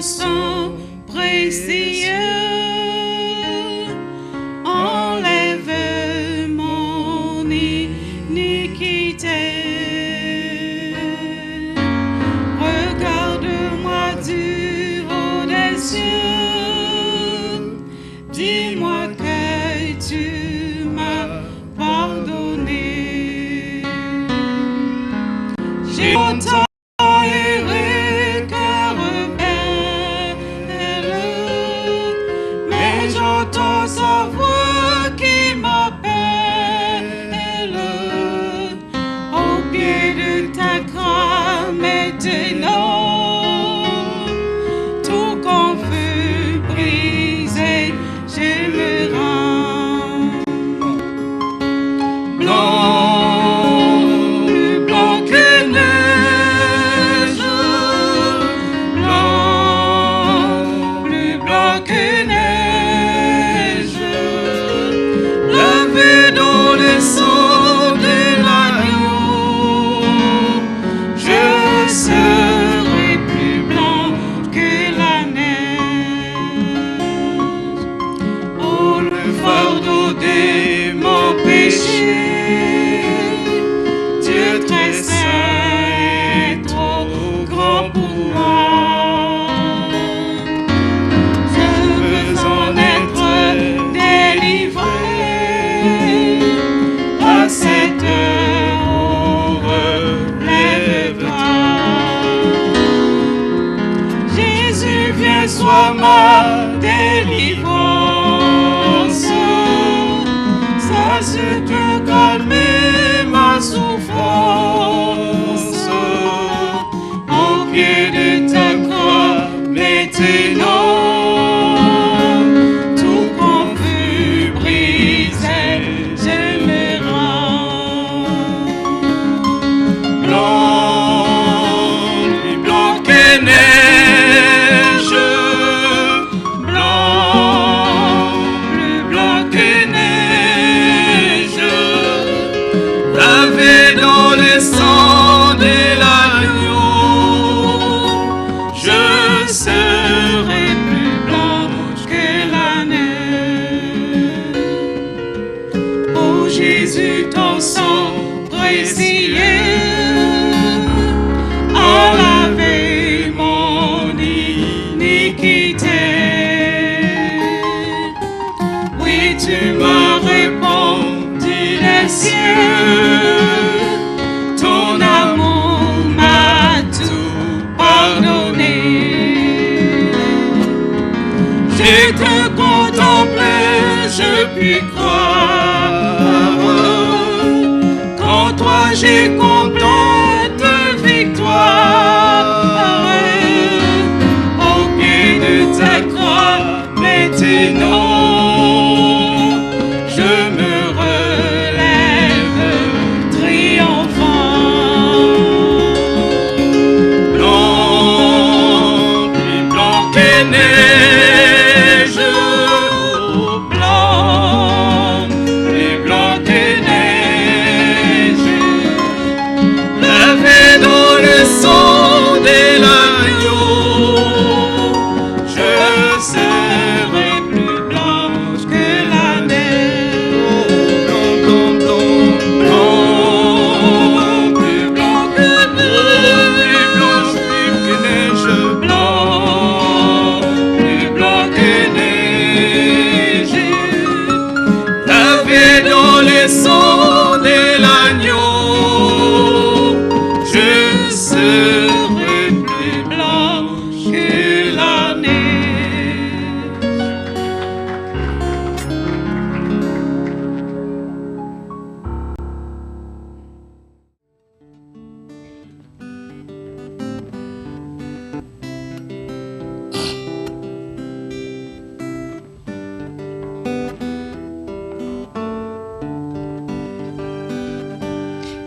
sang précieux enlève mon iniquité. Regarde-moi du haut des cieux, dis-moi que tu m'as pardonné. J'ai autant erré que rebelle, mais j'entends sa voix qui m'appelle au pied de ta croix maintenant. Tout confus, brisé, je me rends blanc, plus blanc que neige, blanc, plus blanc que neige, lavé dans le sang de l'agneau, je serai plus blanc que la neige. Oh, le fardeau de mon péché, Dieu très saint est trop grand pour moi. Je veux en être délivré à cette heure, relève-toi. Jésus, viens, sois ma délivrance. Sache que calmer ma souffrance au pied de ta croix maintenant. Tout confus, brisé, je me rends blanc, plus blanc que neige, blanc, plus blanc que neige, lavé dans le sang de l'agneau, je serai plus blanc que la neige. Oh Jésus, ton sang précieux a lavé mon iniquité. Oui, tu m'as répandu les cieux, ton amour m'a tout pardonné. Je te contemple, je puis croire, qu'en toi j'ai complète victoire. Au pied de ta croix maintenant, je me relève triomphant. Blanc, plus blanc que neige, oh, blanc, plus blanc que neige, lavé dans le sang de l'agneau, je serai plus blanche que la neige. Blanc, blanc, blanc, blanc, plus blanc que neige, blanc, plus blanc que neige, lavé dans le sang de l'agneau, je serai plus blanche que la neige.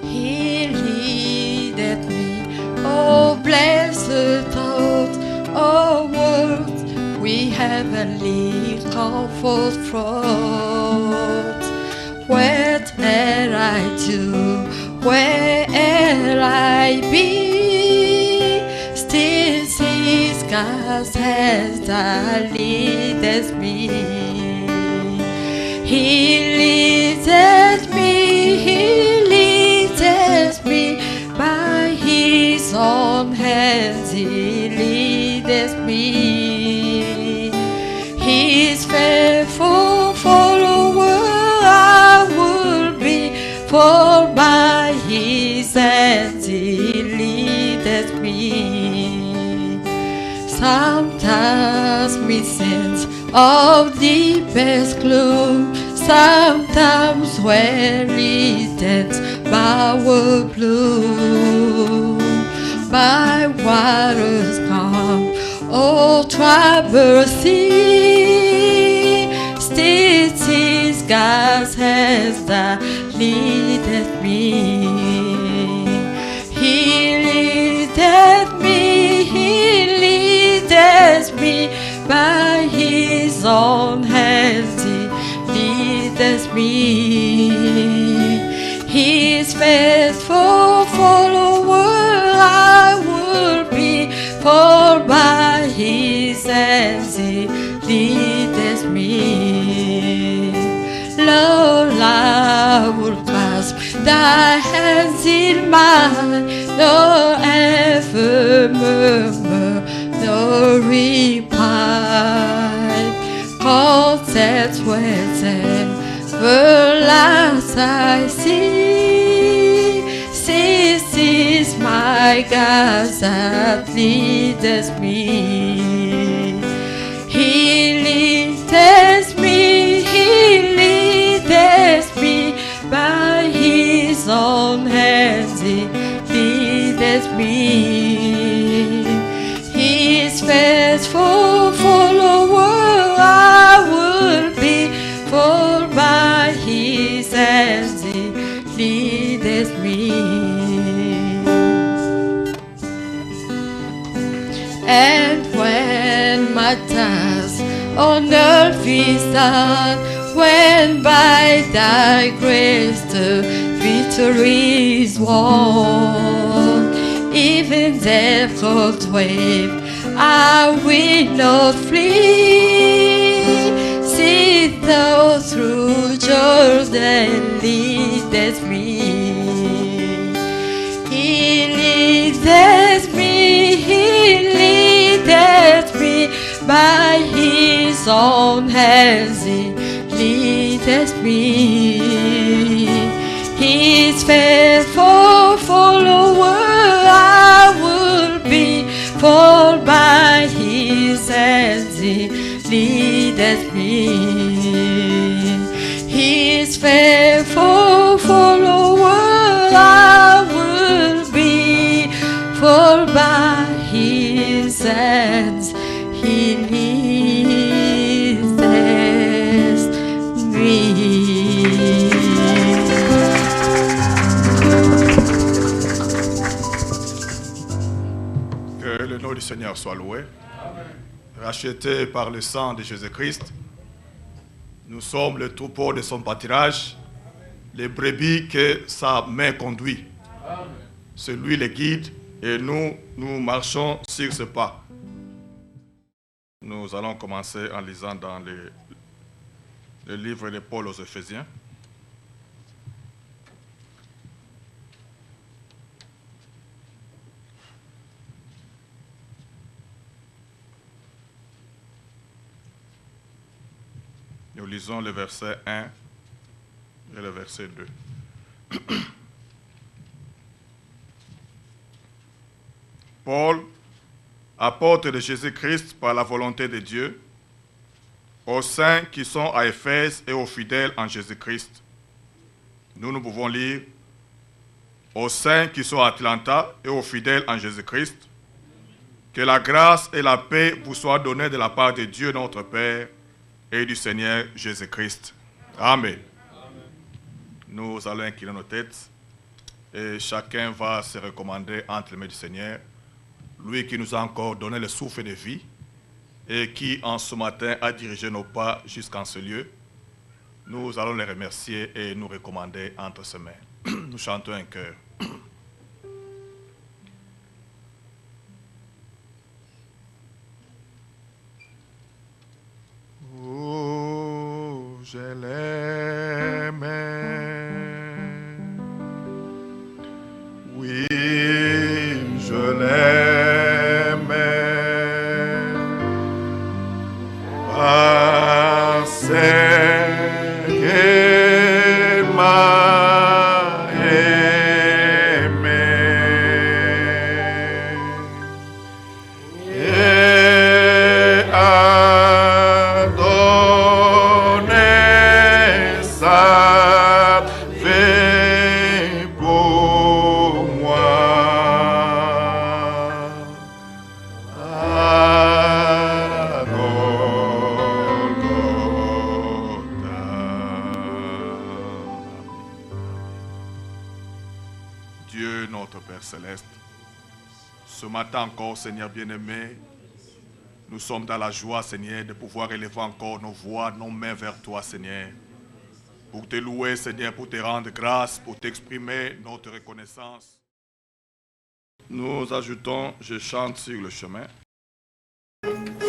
He leadeth me, oh blessed thought, oh words we heavenly comfort fraught. Where'er I do, where'er I be, still His guide God's hands that leadeth me. He leadeth me by his own hands. He leadeth me. His faithful follower I will be, for by his hands he leadeth me. Sometimes me sins of deepest gloom, sometimes when leadeth by word bloom, by waters calm, oh troubled sea, still 'tis God's hands that leadeth me. He leadeth me by his own hands. He leadeth me. His faithful follower I will be, for by his hands he leadeth me. Lord, I will clasp thy hands in mine, nor ever murmur, nor repine. Content with ever last I see, this is my God that leadeth me. He leadeth me by his own hands. He leadeth me. His faithful follower I will be, for by his hands he leadeth me. And when my task on earth is done, when by thy grace the victory is won, even death cold wave, I will not flee. See thou through Jordan leadeth me. He leadeth me by his own hands. He leadeth me. His faithful follower I will be, for by his hands he leadeth me. His faithful follower I will be, for by his hands he leadeth me. Que le nom du Seigneur soit loué. Rachetés par le sang de Jésus-Christ, nous sommes le troupeau de son pâturage, les brebis que sa main conduit. C'est lui le guide et nous marchons sur ce pas. Nous allons commencer en lisant dans le livre de Paul aux Éphésiens. Nous lisons le verset 1 et le verset 2. Paul, apôtre de Jésus-Christ par la volonté de Dieu, aux saints qui sont à Éphèse et aux fidèles en Jésus-Christ. Nous pouvons lire aux saints qui sont à Atlanta et aux fidèles en Jésus-Christ. Que la grâce et la paix vous soient données de la part de Dieu notre Père et du Seigneur Jésus-Christ. Amen. Nous allons incliner nos têtes et chacun va se recommander entre les mains du Seigneur, lui qui nous a encore donné le souffle de vie et qui en ce matin a dirigé nos pas jusqu'en ce lieu. Nous allons les remercier et nous recommander entre ses mains. Nous chantons un chœur. je l'aimais. Oui, je l'aimais. Parce qu'elle m'a aimé. Et a donné sa vie pour moi. À Golgotha. Dieu notre Père Céleste, ce matin encore, Seigneur bien-aimé, nous sommes dans la joie, Seigneur, de pouvoir élever encore nos voix, nos mains vers toi, Seigneur. Pour te louer, Seigneur, pour te rendre grâce, pour t'exprimer notre reconnaissance. Nous ajoutons, je chante sur le chemin. Thank you.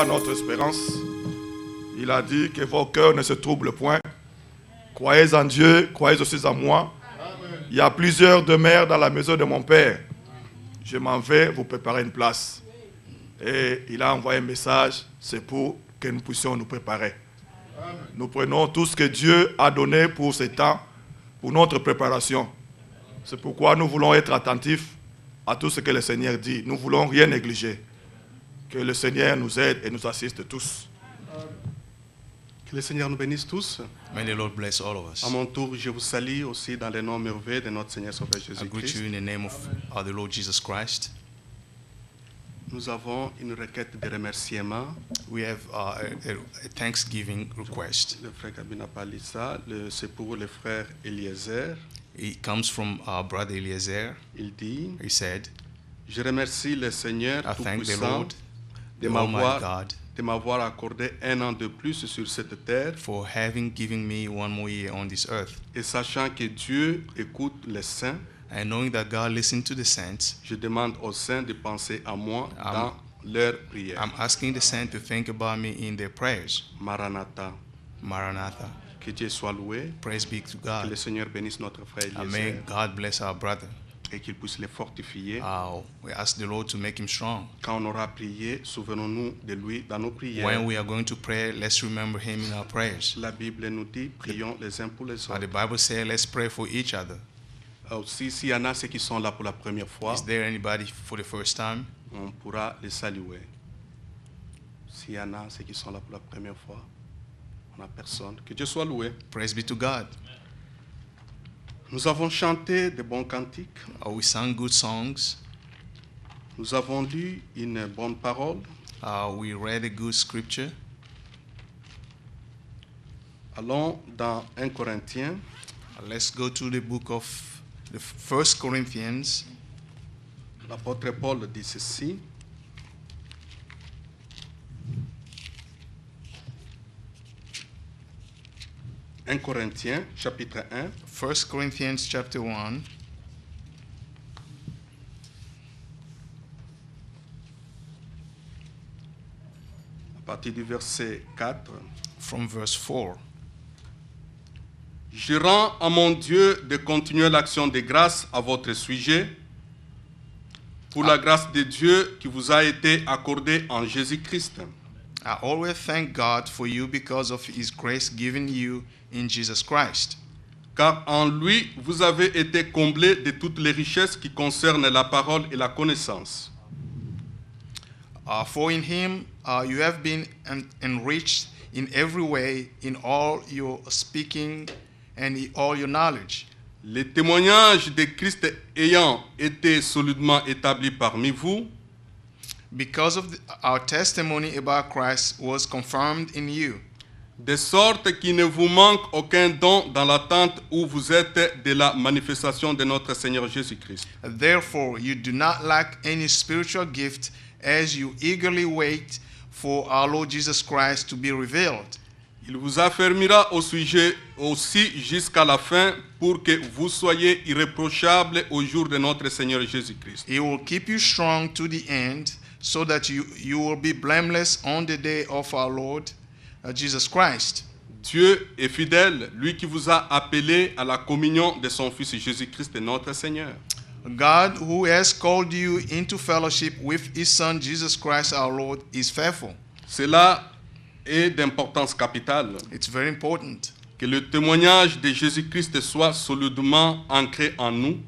là notre espérance. Il a dit que vos cœurs ne se troublent point. Croyez en Dieu, croyez aussi en moi. Il y a plusieurs demeures dans la maison de mon Père. Je m'en vais vous préparer une place. Et il a envoyé un message, c'est pour que nous puissions nous préparer. Nous prenons tout ce que Dieu a donné pour ce temps, pour notre préparation. C'est pourquoi nous voulons être attentifs à tout ce que le Seigneur dit. Nous ne voulons rien négliger. Que le Seigneur nous aide et nous assiste tous. Que le Seigneur nous bénisse tous. May the Lord bless all of us. À mon tour, je vous salue aussi dans le nom merveilleux de notre Seigneur Sauveur I greet Jésus-Christ. you in the name of the Lord Jesus Christ. Nous avons une requête de remerciement. We have a thanksgiving request. Le frère Gabi n'a pas lu ça. C'est pour le frère Eliezer. It comes from our brother Eliezer. Il dit, He said, je remercie le Seigneur I thank the Tout-Puissant Lord, de the Almighty m'avoir God, de m'avoir accordé un an de plus sur cette terre, for having given me one more year on this earth. et sachant que Dieu écoute les saints, And knowing that God listens to the saints, je demande aux saints de penser à moi dans leurs prières. I'm asking the saints to think about me in their prayers. Maranatha. Maranatha. Que Dieu soit loué. Praise be to Que le God. Seigneur bénisse notre frère And may Eliezer God bless our brother. et qu'il puisse les fortifier. We ask the Lord to make him strong. Quand on aura prié, souvenons-nous de lui dans nos prières. When we are going to pray, let's remember him in our prayers. La Bible nous dit, prions les uns pour les The autres. Bible says, let's pray for each other. Aussi, s'il y en a ceux qui sont là pour la première fois, Is there anybody for the first time? on pourra les saluer. S'il y en a ceux qui sont là pour la première fois, on n'a personne. Que Dieu soit loué. Praise be to God. Nous avons chanté de bons cantiques. We sang good songs. Nous avons lu une bonne parole. We read a good scripture. Allons dans 1 Corinthiens, Let's go to the book of the 1 Corinthians. l'apôtre Paul dit ceci. « 1 Corinthiens, chapitre 1, 1 Corinthians chapter 1, à partir du verset 4. from verse 4. Je rends à mon Dieu de continuer l'action de grâce à votre sujet, pour la grâce de Dieu qui vous a été accordée en Jésus-Christ. I always thank God for you because of his grace given you in Jesus Christ. Car en lui, vous avez été comblés de toutes les richesses qui concernent la parole et la connaissance. For in him you have been enriched in every way, in all your speaking and in all your knowledge. Les témoignages de Christ ayant été solidement établis parmi vous, Because of our testimony about Christ was confirmed in you, de sorte qu'il ne vous manque aucun don dans l'attente où vous êtes de la manifestation de notre Seigneur Jésus-Christ. therefore you do not lack any spiritual gift as you eagerly wait for our Lord Jesus Christ to be revealed. Il vous affermira au sujet aussi jusqu'à la fin pour que vous soyez irréprochables au jour de notre Seigneur Jésus-Christ. He will keep you strong to the end so that you will be blameless on the day of our Lord Jesus Christ. Dieu est fidèle, lui qui vous a appelé à la communion de son Fils Jésus-Christ notre Seigneur. God, who has called you into fellowship with his Son Jesus Christ our Lord, is faithful. Cela est d'importance capitale, It's very important que le témoignage de Jésus-Christ soit solidement ancré en nous,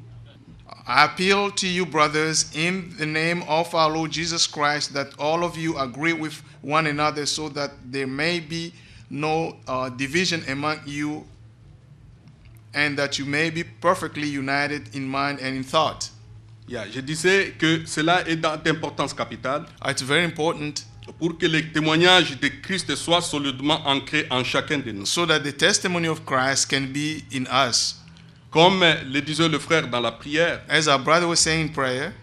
I appeal to you, brothers, in the name of our Lord Jesus Christ, that all of you agree with one another so that there may be no division among you and that you may be perfectly united in mind and in thought. Je disais que cela est d'importance capitale It's very important pour que le témoignage de Christ soit solidement ancré en chacun de nous. so that the testimony of Christ can be in us. Comme le disait le frère dans la prière, As our brother was saying in prayer,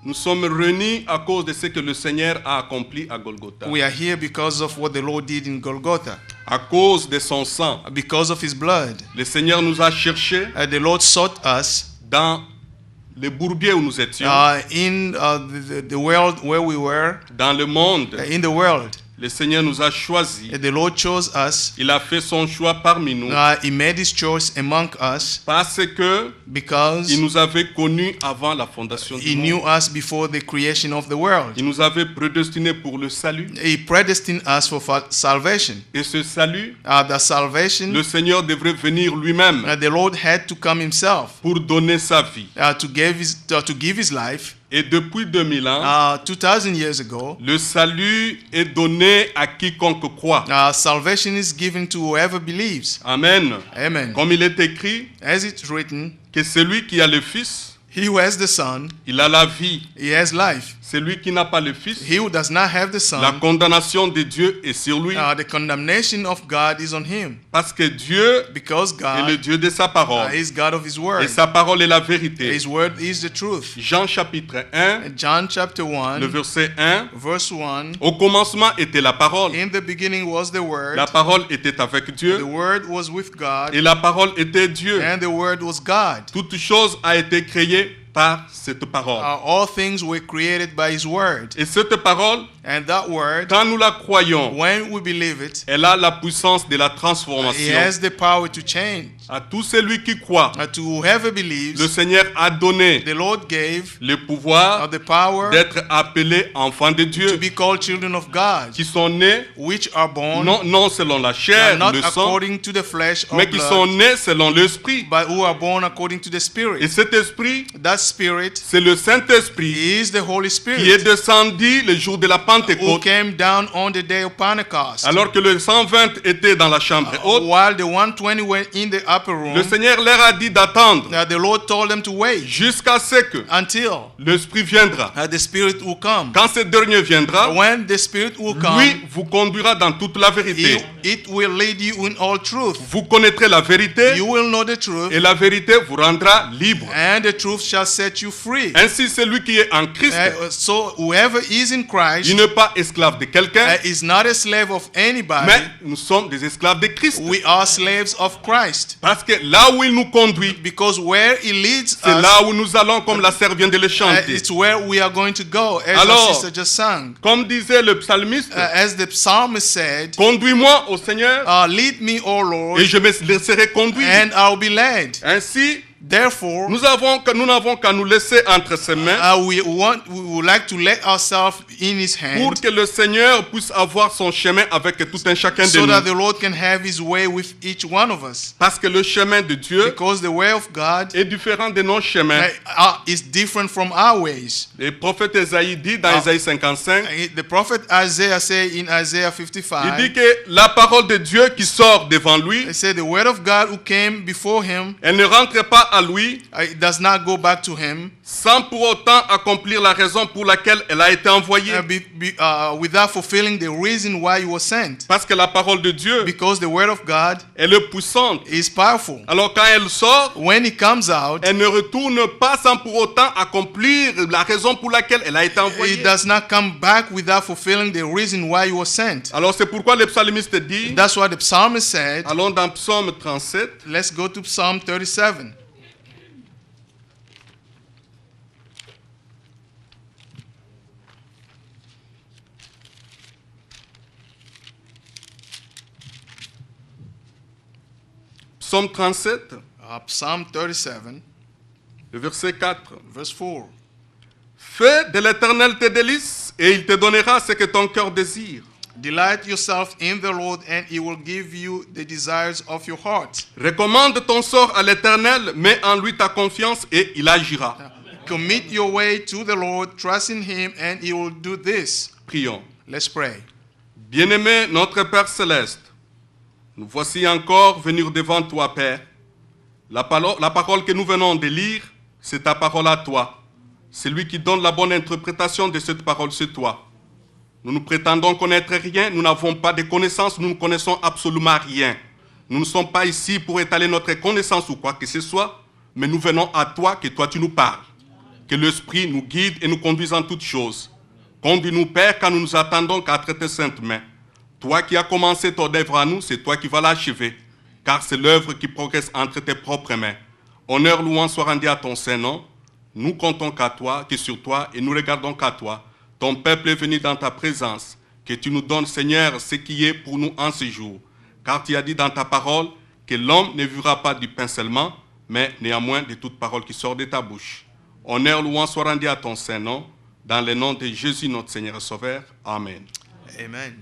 nous sommes réunis à cause de ce que le Seigneur a accompli à Golgotha, we are here because of what the Lord did in Golgotha, à cause de son sang. because of his blood. Le Seigneur nous a cherchés The Lord sought us dans le bourbier où nous étions, in the world where we were, dans le monde. in the world. Le Seigneur nous a choisis. The Lord chose us. Il a fait son choix parmi nous. He made his choice among us Parce que because il nous avait connus avant la fondation he du knew monde. us before the creation of the world. Il nous avait prédestinés pour le salut. He predestined us for salvation. Et ce salut, The salvation, le Seigneur devrait venir lui-même the Lord had to come himself pour donner sa vie. to give his life. Et depuis 2000 ans, 2000 years ago, le salut est donné à quiconque croit. salvation is given to whoever believes. Amen. Amen. Comme il est écrit, As it's written, que celui qui a le Fils, he who has the Son, il a la vie. he has life. Celui qui n'a pas le Fils, He who does not have the la Son, condamnation de Dieu est sur lui. the condemnation of God is on him. Parce que Dieu Because est le God Dieu de sa parole. is God of his word. Et sa parole est la vérité. His word is the truth. Jean chapitre 1, John chapter le 1, verset 1. verse 1. Au commencement était la parole. In the beginning was the Word. La parole était avec The Dieu. Word was with God. Et la parole était Dieu. And the Word was God. Toute chose a été créée par cette parole. All things were created by His Word. Et cette parole, And that Word, quand nous la croyons, when we believe it, elle a la puissance de la it transformation. has the power to change. À tout celui qui croit, To whoever le believes, Seigneur a donné the Lord gave le pouvoir the power d'être appelés enfants de to Dieu, be called children of God, qui sont nés which are born non selon la chair, not le sang, according to the flesh or mais qui sont blood, nés selon l'esprit. but who are born according to the Et Spirit. cet esprit, That Spirit c'est le Saint-Esprit is the Holy qui est Spirit descendu le jour de la who Pentecôte, came down on the day of Pentecost. alors que le 120 était dans la chambre haute. While the 120 were in the upper room, Le Seigneur leur a dit d'attendre the Lord told them to wait jusqu'à ce que until l'Esprit viendra. the Spirit will come. Quand ce dernier viendra, When the Spirit will come, lui vous conduira dans toute la vérité. it will lead you in all truth. Vous connaîtrez la vérité You will know the truth, et la vérité vous rendra libre. and the truth shall set you free. Ainsi, celui qui est en Christ, So whoever is in Christ il n'est pas esclave de quelqu'un, is not a slave of anybody. mais nous sommes des esclaves de Christ. We are slaves of Christ. Parce que là où il nous conduit, Because where He leads c'est us, là où nous allons, comme la sœur vient de le chanter. it's where we are going to go, as our Alors, sister just sang. Comme disait le psalmiste, As the psalmist said, conduis-moi au Seigneur lead me, O Lord, et je me laisserai conduire. and I'll be led. Ainsi, Therefore, nous n'avons qu'à nous laisser entre ses mains we would like to let ourselves in His pour hand que le Seigneur puisse avoir son chemin avec tout un chacun de so that the nous. Lord can have His way with each one of us. Parce que le chemin de Dieu Because the way of God est différent de nos chemins. is different from our ways. Le prophète Esaïe dit dans Esaïe 55, The prophet Isaiah said in Isaiah il 55, dit que la parole de Dieu qui sort devant lui, he said the word of God who came before him, elle ne rentre pas à lui it does not go back to him sans pour autant accomplir la raison pour laquelle elle a été envoyée. without fulfilling the reason why he was sent. Parce que la parole de Dieu, Because the word of God elle est puissante. is powerful. Alors quand elle sort, When he comes out, elle ne retourne pas sans pour autant accomplir la raison pour laquelle elle a été he envoyée. does not come back without fulfilling the reason why he was sent. Alors c'est pourquoi le psalmiste dit, That's what the psalmist said. allons dans Psaume 37, Let's go to Psalm 37. Psaume 37, Psalm 37, le verset 4. verse 4. Fais de l'Éternel tes délices et il te donnera ce que ton cœur désire. Delight yourself in the Lord, and He will give you the desires of your heart. Recommande ton sort à l'Éternel, mets en lui ta confiance et il agira. Commit your way to the Lord, trust in Him, and He will do this. Prions. Let's pray. Bien-aimé notre Père Céleste, nous voici encore venir devant toi, Père. La parole que nous venons de lire, c'est ta parole à toi. Celui qui donne la bonne interprétation de cette parole, c'est toi. Nous nous prétendons connaître rien, nous n'avons pas de connaissances, nous ne connaissons absolument rien. Nous ne sommes pas ici pour étaler notre connaissance ou quoi que ce soit, mais nous venons à toi, que toi tu nous parles. Que l'Esprit nous guide et nous conduise en toutes choses. Conduis-nous, Père, car nous nous attendons qu'à tes saintes mains. Toi qui as commencé ton œuvre à nous, c'est toi qui vas l'achever, car c'est l'œuvre qui progresse entre tes propres mains. Honneur, louange soit rendu à ton Saint-Nom. Nous comptons qu'à toi, que sur toi, et nous regardons qu'à toi. Ton peuple est venu dans ta présence. que tu nous donnes, Seigneur, ce qui est pour nous en ce jour. Car tu as dit dans ta parole que l'homme ne vivra pas du pain seulement, mais néanmoins de toute parole qui sort de ta bouche. Honneur, louange soit rendu à ton Saint-Nom, dans le nom de Jésus, notre Seigneur et Sauveur. Amen. Amen.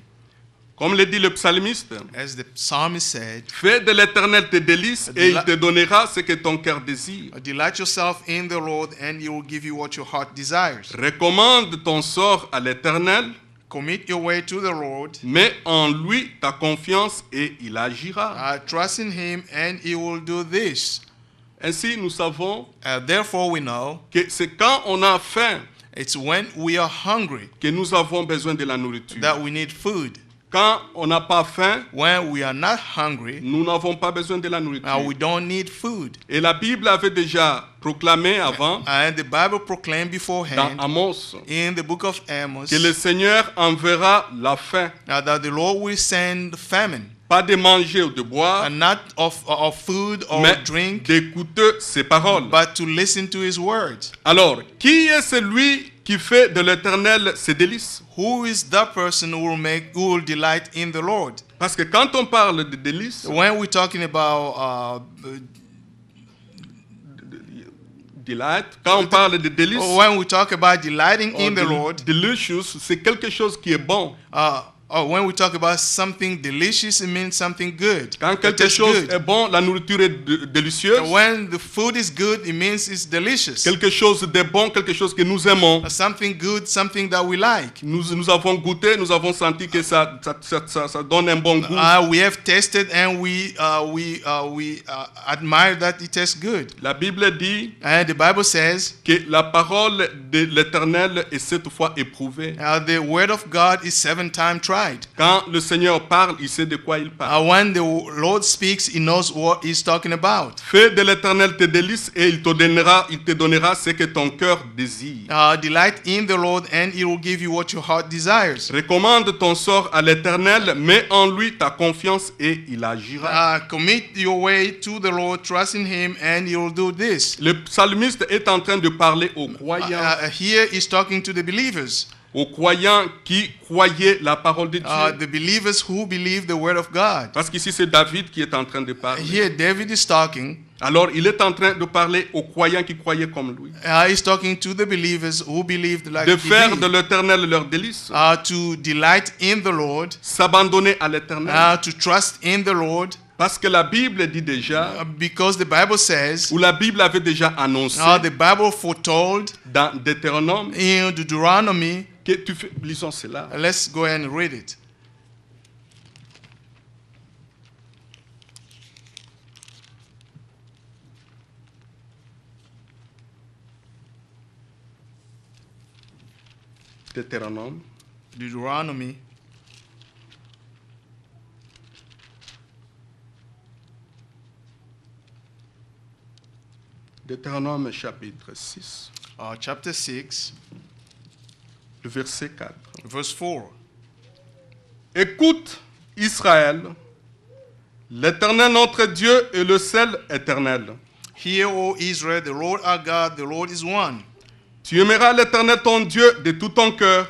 Comme le dit le psalmiste, As the psalmist said, fais de l'Éternel tes délices et il te donnera ce que ton cœur désire. delight yourself in the Lord and he will give you what your heart desires. Recommande ton sort à l'Éternel, Commit your way to the Lord. mets en lui ta confiance et il agira. Trust in him and he will do this. Ainsi, nous savons Therefore we know que c'est quand on a faim it's when we are hungry que nous avons besoin de la nourriture. that we need food. Quand on n'a pas faim, When we are not hungry, nous n'avons pas besoin de la nourriture. we don't need food. Et la Bible avait déjà proclamé avant, And the Bible proclaimed dans beforehand Amos, in the book of Amos que le Seigneur enverra la faim, that the Lord will send famine, pas de manger ou de boire, and not of food or mais drink, d'écouter ses paroles. but to listen to his words. Alors, qui est celui qui fait de l'Éternel ses délices? Who is that person who will delight in the Lord? Parce que quand on parle de délices, When we're talking about quand on parle de délices, when we talk about delighting or in the Lord, delicious, c'est quelque chose qui est bon. when we talk about something delicious, it means something good. Quand It quelque tastes chose good. est bon, la nourriture est délicieuse. When the food is good, it means it's delicious. Quelque chose de bon, quelque chose que nous aimons. Something good, something that we like. Nous avons goûté, nous avons senti que ça donne un bon goût. We have tasted and we admire that it tastes good. La Bible dit And the Bible says que la parole de l'Éternel est 7 fois éprouvée. the word of God is 7 times tried. Quand le Seigneur parle, il sait de quoi il parle. When the Lord speaks, he knows what he's talking about. Fais de l'Éternel tes délices et il te donnera ce que ton cœur désire. Delight in the Lord and he will give you what your heart desires. Recommande ton sort à l'Éternel, mets en lui ta confiance et il agira. Commit your way to the Lord, trust in him, and he will do this. Le psalmiste est en train de parler aux croyants. Here he's talking to the believers. Aux croyants qui croyaient la parole de Dieu. The believers who believe the word of God. Parce qu'ici c'est David qui est en train de parler. Here David is talking. Alors il est en train de parler aux croyants qui croyaient comme lui. He's talking to the believers who believed like De he faire did. de l'Éternel leur délice. To delight in the Lord. S'abandonner à l'Éternel. To trust in the Lord. Parce que la Bible dit déjà, because the Bible says, ou la Bible avait déjà annoncé, the Bible foretold dans Deutéronome, in Deuteronomy, que lisons cela. Let's go ahead and read it. Deutéronome. Deuteronomy. Deutéronome chapitre 6. Chapter 6. Le verset 4. Verse 4. Écoute, Israël, l'Éternel notre Dieu est le seul éternel. Hear, O Israel, the Lord our God, the Lord is one. Tu aimeras l'Éternel ton Dieu de tout ton cœur,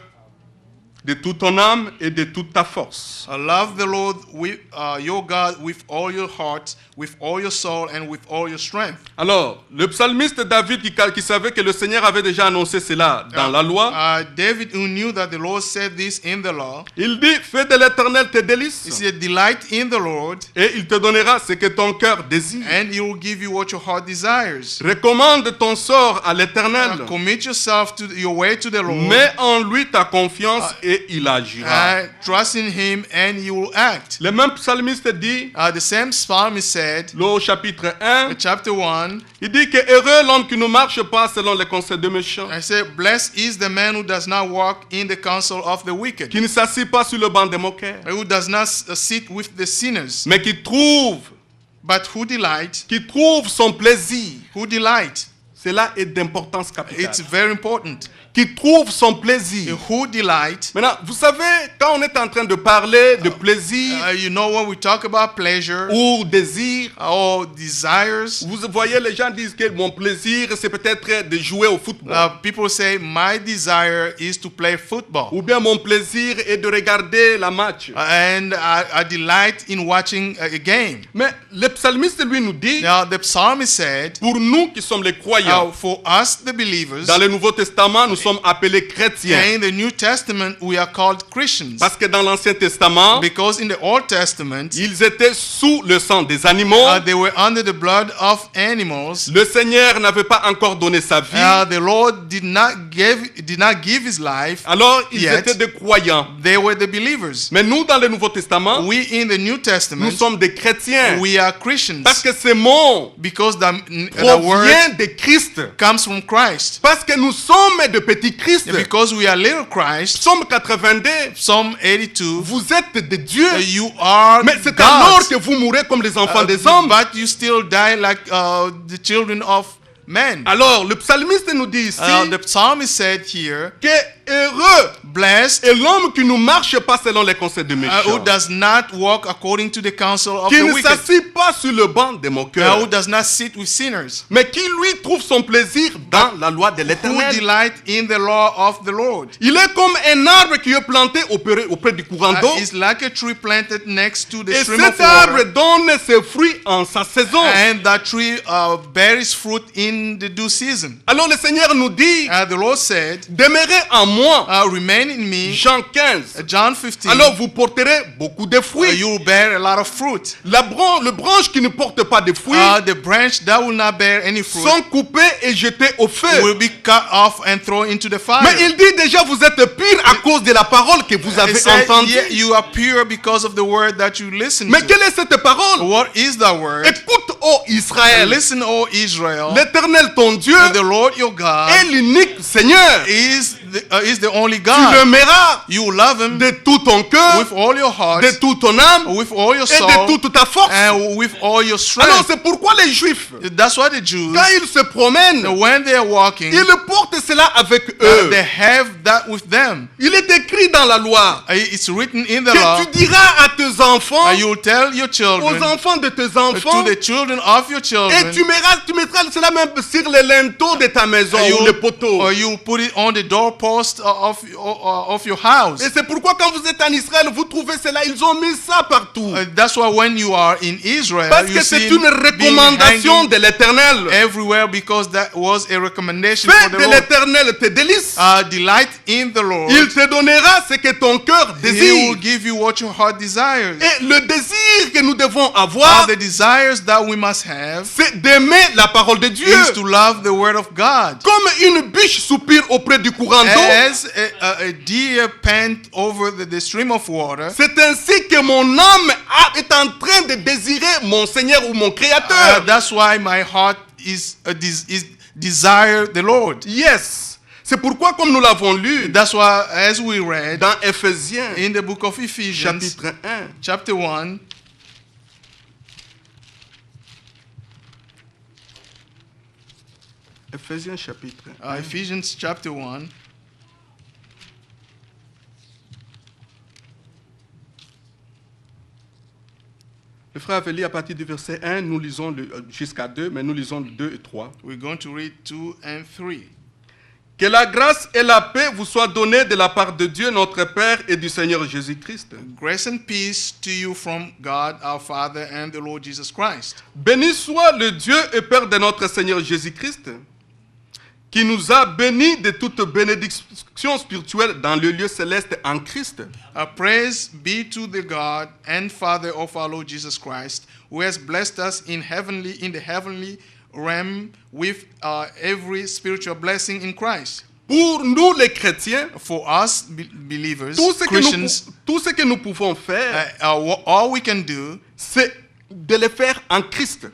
de toute ton âme et de toute ta force. Love the Lord with, your God with all your heart, with all your soul, and with all your strength. Alors, le psalmiste David qui savait que le Seigneur avait déjà annoncé cela dans la loi, David, who knew that the Lord said this in the law, il dit, fais de l'Éternel tes délices, he said, delight in the Lord, et il te donnera ce que ton cœur désire. and he will give you what your heart desires. Recommande ton sort à l'Éternel, Commit yourself to your way to the Lord. mets en lui ta confiance et il agira. Trust in him and he will act. Le même psalmiste dit, The same psalmist said, au chapitre 1, chapter 1, il dit que heureux l'homme qui ne marche pas selon les conseils des méchants, I said, blessed is the man who does not walk in the counsel of the wicked, qui ne s'assied pas sur le banc des moqueurs, who does not sit with the sinners, mais qui trouve but who delight son plaisir, who delight cela est d'importance capitale. It's very important. Qui trouve son plaisir. Who delight. Maintenant, vous savez, quand on est en train de parler de plaisir You know, when we talk about pleasure ou désir, or desires, vous voyez, les gens disent que mon plaisir, c'est peut-être de jouer au football. people say, my desire is to play football. Ou bien mon plaisir est de regarder la match. And I delight in watching a game. Mais le psalmiste, lui, nous dit, Now, the psalmist said, pour nous qui sommes les croyants, for us, the believers, dans le Nouveau Testament, nous sommes appelés chrétiens. in the New Testament, we are called Christians. Parce que dans l'Ancien Testament, Because in the Old Testament, ils étaient sous le sang des animaux. they were under the blood of animals. Le Seigneur n'avait pas encore donné sa vie. The Lord did not give his life. Alors, ils Yet, étaient des croyants. They were the believers. Mais nous, dans le Nouveau Testament, We in the New nous Testament, sommes des chrétiens. we are Christians. Parce que ce mot Because the provient word de Christ. comes from Christ. Parce que nous sommes de petits Christ. Because we are little Christ. Psaume 82, Psalm 82. vous êtes de Dieu. You are Mais c'est God. alors que vous mourrez comme les enfants des hommes. But you still die like the children of men. Alors, le psalmiste nous dit ici The psalmist said here, que heureux blessed est l'homme qui ne marche pas selon les conseils de who méchants, does not walk according to the counsel of qui the ne wicked, s'assit pas sur le banc de who moqueurs, does not sit with sinners, mais qui lui trouve son plaisir dans la loi de who l'Éternel. delight in the law of the Lord. Il est comme un arbre qui est planté auprès du courant d'eau, It's like a tree planted next to the et stream of cet arbre water, donne ses fruits en sa saison. and that tree bears fruit in the due season. Alors le Seigneur nous dit, The Lord said, demeurez en moi. remain in me. Jean 15. John 15. Alors vous porterez beaucoup de fruits. You will bear a lot of fruit. Le branche qui ne porte pas de fruits The branch that will not bear any fruit sont coupés et jetés au feu. will be cut off and thrown into the fire. Mais il dit déjà, vous êtes purs à cause de la parole que vous He avez said, entendue. yeah, you are pure because of the word that you listen Mais to. quelle est cette parole? What is that word? Écoute, ô Israël, Listen, O Israel, l'Éternel ton Dieu the Lord your God est l'unique Seigneur. is the only Tu God. l'aimeras You will love him de tout ton cœur, with all your heart, de toute ton âme with all your et soul, de toute ta force. and with all your Alors strength. c'est pourquoi les Juifs, That's why the Jews, quand ils se promènent, when they are walking, ils portent cela avec eux. they have that with them. Il est écrit dans la loi It's written in the law. que tu diras à tes enfants, You will tell your aux children, enfants de tes to enfants, the children of your et children, tu mettras cela même sur les linteaux de ta maison ou les poteaux. or you will put it on the doorpost of your house. Et c'est pourquoi quand vous êtes en Israël, vous trouvez cela, ils ont mis ça partout. That's why when you are in Israel, Parce you que see c'est une being recommandation hanging de l'Éternel. everywhere because that was a recommendation for Fais the de Lord. l'Éternel tes délices. Delight in the Lord. Il te donnera ce que ton cœur He will désire. give you what your heart desires. Et le désir que nous devons avoir, The desires that we must have c'est d'aimer la parole de Dieu. is to love the word of God. Comme une biche soupire auprès du courant d'eau, As a deer pant over the stream of water, c'est ainsi que mon âme est en train de désirer mon Seigneur ou mon Créateur. that's why my heart is desire the Lord. Yes. C'est pourquoi, comme nous l'avons lu That's why, as we read dans Éphésiens, in the book of Ephesians, chapitre 1, chapter 1, Éphésiens chapitre 1, Ephesians chapter 1, le frère avait lu à partir du verset 1, nous lisons jusqu'à 2, mais nous lisons le 2 et 3. we're going to read 2 and 3. Que la grâce et la paix vous soient données de la part de Dieu notre Père et du Seigneur Jésus-Christ. Grace and peace to you from God our Father and the Lord Jesus Christ. Béni soit le Dieu et Père de notre Seigneur Jésus-Christ, qui nous a bénis de toute bénédiction spirituelle dans le lieu céleste en Christ. Praise be to the God and Father of our Lord Jesus Christ, who has blessed us in the heavenly realm with every spiritual blessing in Christ. Pour nous les chrétiens, For us believers, tout ce Christians, que nous pouvons faire, all we can do c'est de le faire en Christ.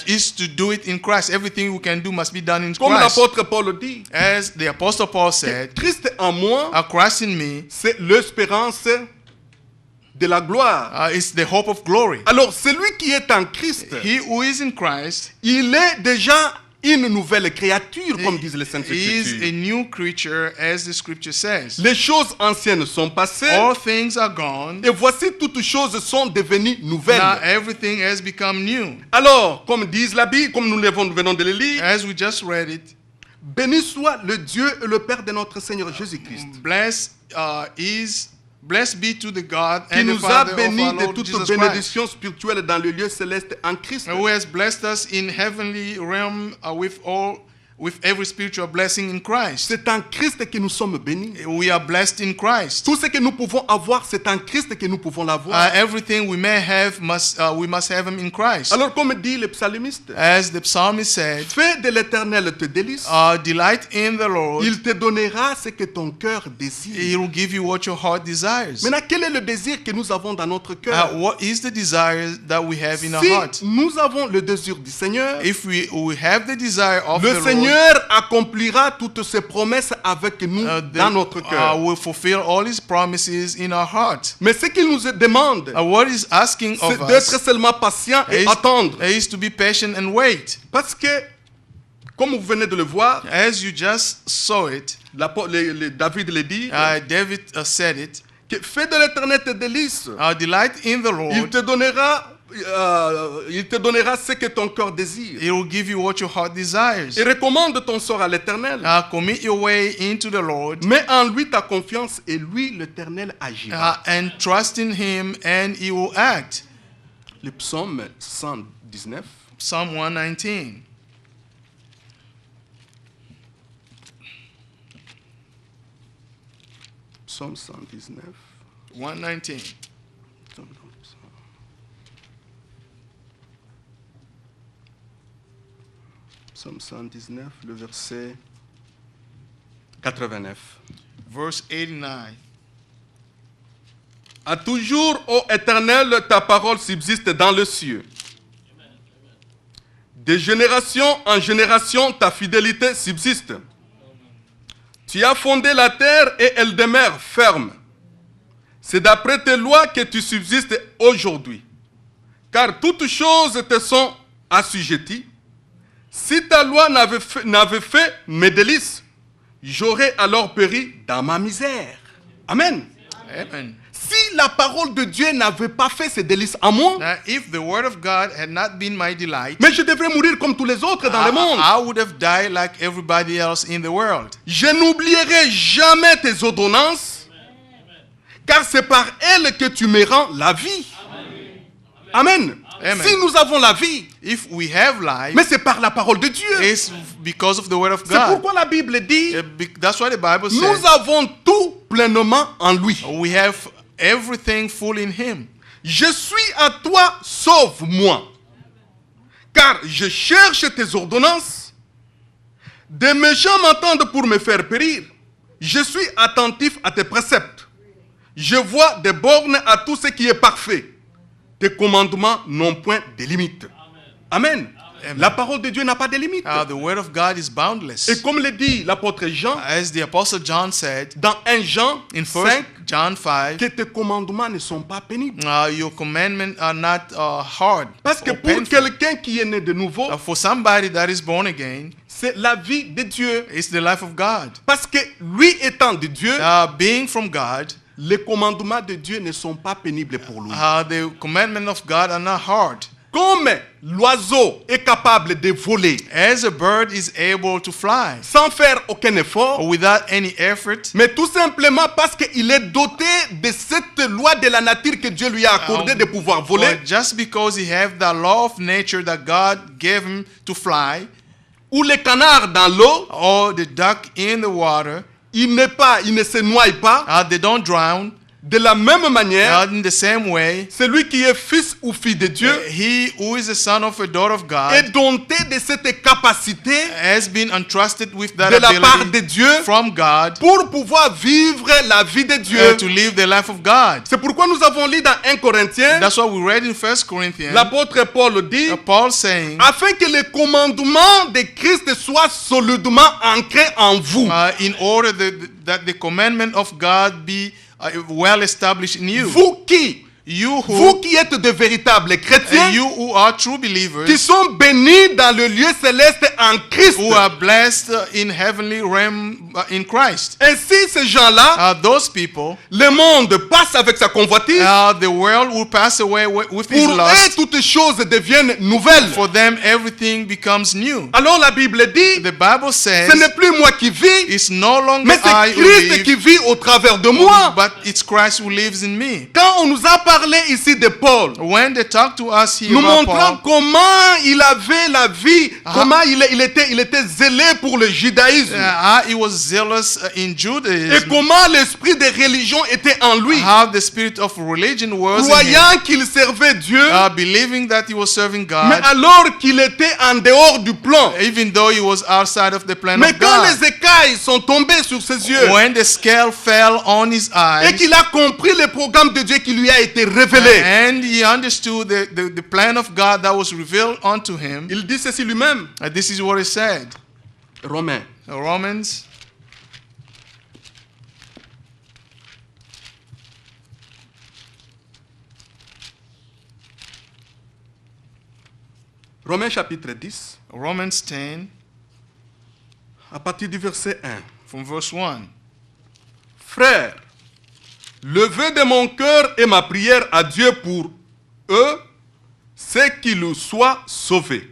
is to do it in Christ. Everything we can do must be done in Comme Christ. l'apôtre Paul dit, As the Apostle Paul said, Christ en moi, Christ in me c'est l'espérance de la gloire. is the hope of glory. Alors celui qui est en Christ, He who is in Christ il est déjà une nouvelle créature, comme disent les Saintes He is a Écritures. new creature, as the scripture says. Les choses anciennes sont passées, All things are gone. et voici toutes choses sont devenues nouvelles. Now everything has become new. Alors, comme disent la Bible, comme nous venons de le lire, As we just read it, béni soit le Dieu et le Père de notre Seigneur Jésus-Christ, blessed be to the God qui and the nous a Father of bénis our de Lord toute Jesus Christ, bénédiction spirituelle dans le lieu céleste en Christ. who has blessed us in heavenly realm with every spiritual blessing in Christ. C'est en Christ que nous sommes bénis. We are blessed in Christ. Tout ce que nous pouvons avoir, c'est en Christ que nous pouvons l'avoir. Everything we may have we must have him in Christ. Alors, comme dit le psalmiste, As the psalmist said, fais de l'Éternel tes délices. delight in the Lord. Il te donnera ce que ton cœur désire. He will give you what your heart desires. Maintenant, quel est le désir que nous avons dans notre cœur? What is the desire that we have in our Si heart? nous avons le désir du Seigneur, If we have the desire of le the Seigneur accomplira toutes ses promesses avec nous Lord, dans notre cœur. will fulfill all his promises in our heart. Mais ce qu'il nous demande, What he's asking c'est of d'être us seulement patient et is, attendre. is to be patient and wait. Parce que, comme vous venez de le voir, As you just saw it, David le dit, David said it, que fais de l'Éternel tes délices. delight in the Il Lord. te donnera ce que ton cœur désire. He will give you what your heart desires. Et recommande ton sort à l'Éternel. Commit your way into the Lord, Mets en lui ta confiance et lui, l'Éternel, agira. and trust in him, and he will act. Le psaume 119. Psalm 119. Psaume 119. 119. Psaume 119, le verset 89. Verse 89. À toujours, ô Éternel, ta parole subsiste dans le cieux. De génération en génération, ta fidélité subsiste. Tu as fondé la terre et elle demeure ferme. C'est d'après tes lois que tu subsistes aujourd'hui. Car toutes choses te sont assujetties. Si ta loi n'avait fait mes délices, j'aurais alors péri dans ma misère. Amen. Amen. Si la parole de Dieu n'avait pas fait ses délices en moi, Now, if the word of God had not been my delight, mais je devrais mourir comme tous les autres dans le monde. I would have died like everybody else in the world. Je n'oublierai jamais tes ordonnances, car c'est par elles que tu me rends la vie. Amen. Amen. Si nous avons la vie, If we have life, mais c'est par la parole de Dieu. it's because of the word of C'est God. pourquoi la Bible dit, That's what the Bible says. nous avons tout pleinement en lui. We have everything full in him. Je suis à toi, sauve-moi. Car je cherche tes ordonnances. Des méchants m'entendent pour me faire périr. Je suis attentif à tes préceptes. Je vois des bornes à tout ce qui est parfait. Tes commandements n'ont point de limites. Amen. Amen. La parole de Dieu n'a pas de limites. The word of God is boundless. Et comme le dit l'apôtre Jean, As the apostle John said dans 1 Jean in 1 5, John 5, que tes commandements ne sont pas pénibles. your commandments are not hard. Parce que or pour painful. quelqu'un qui est né de nouveau, For somebody that is born again, c'est la vie de Dieu. it's the life of God. Parce que lui étant de Dieu, Being from God, les commandements de Dieu ne sont pas pénibles pour lui. the commandments of God are not hard. Comme l'oiseau est capable de voler As a bird is able to fly sans faire aucun effort, without any effort, mais tout simplement parce qu'il est doté de cette loi de la nature que Dieu lui a accordée de pouvoir voler, but just because he have the law of nature that God gave him to fly, ou les canards dans l'eau, or the duck in the water, il ne se noie pas. they don't drown. De la même manière, In the same way, celui qui est fils ou fille de Dieu he who is the son of a daughter of est God doté de cette capacité has been entrusted with that de la part de ability Dieu from God pour pouvoir vivre la vie de Dieu. to live the life of God. C'est pourquoi nous avons lu dans 1 Corinthiens, That's what we read in 1 Corinthians. l'apôtre Paul dit, Paul saying, afin que les commandements de Christ soient solidement ancrés en vous. in order that the commandment of God be well established in you. Vous qui, You vous who, qui êtes de véritables chrétiens, you who are true qui believers, sont bénis dans le lieu céleste en Christ. who are blessed in heavenly realm in Christ. Ainsi, ces gens-là, Those people, le monde passe avec sa convoitise. the world will pass away with his Pour eux, lust. toutes choses deviennent nouvelles. For them, everything becomes new. Alors la Bible dit, The Bible says, ce n'est plus moi qui vis, it's no longer mais I c'est who Christ live, qui vit au travers de moi. but it's Christ who lives in me. Quand on nous a parlé ici de Paul, When they talk to us here nous about montrons Paul, comment il avait la vie, comment il était zélé pour le judaïsme, how he was zealous in et Judaism, comment l'esprit de religion était en lui, how the spirit of religion was in him, croyant qu'il servait Dieu, believing that he was serving mais God, alors qu'il était en dehors du plan. even though he was outside of the plan Mais of quand God. les écailles sont tombées sur ses yeux, When the scale fell on his et eyes, qu'il a compris le programme de Dieu qui lui a été révélé, and he understood the plan of God that was revealed unto him, il dit ceci lui-même. this is what he said. Romains, Romans Romains chapitre 10, Romans 10 à partir du verset 1. from verse 1. Frères, le vœu de mon cœur et ma prière à Dieu pour eux, c'est qu'ils soient sauvés.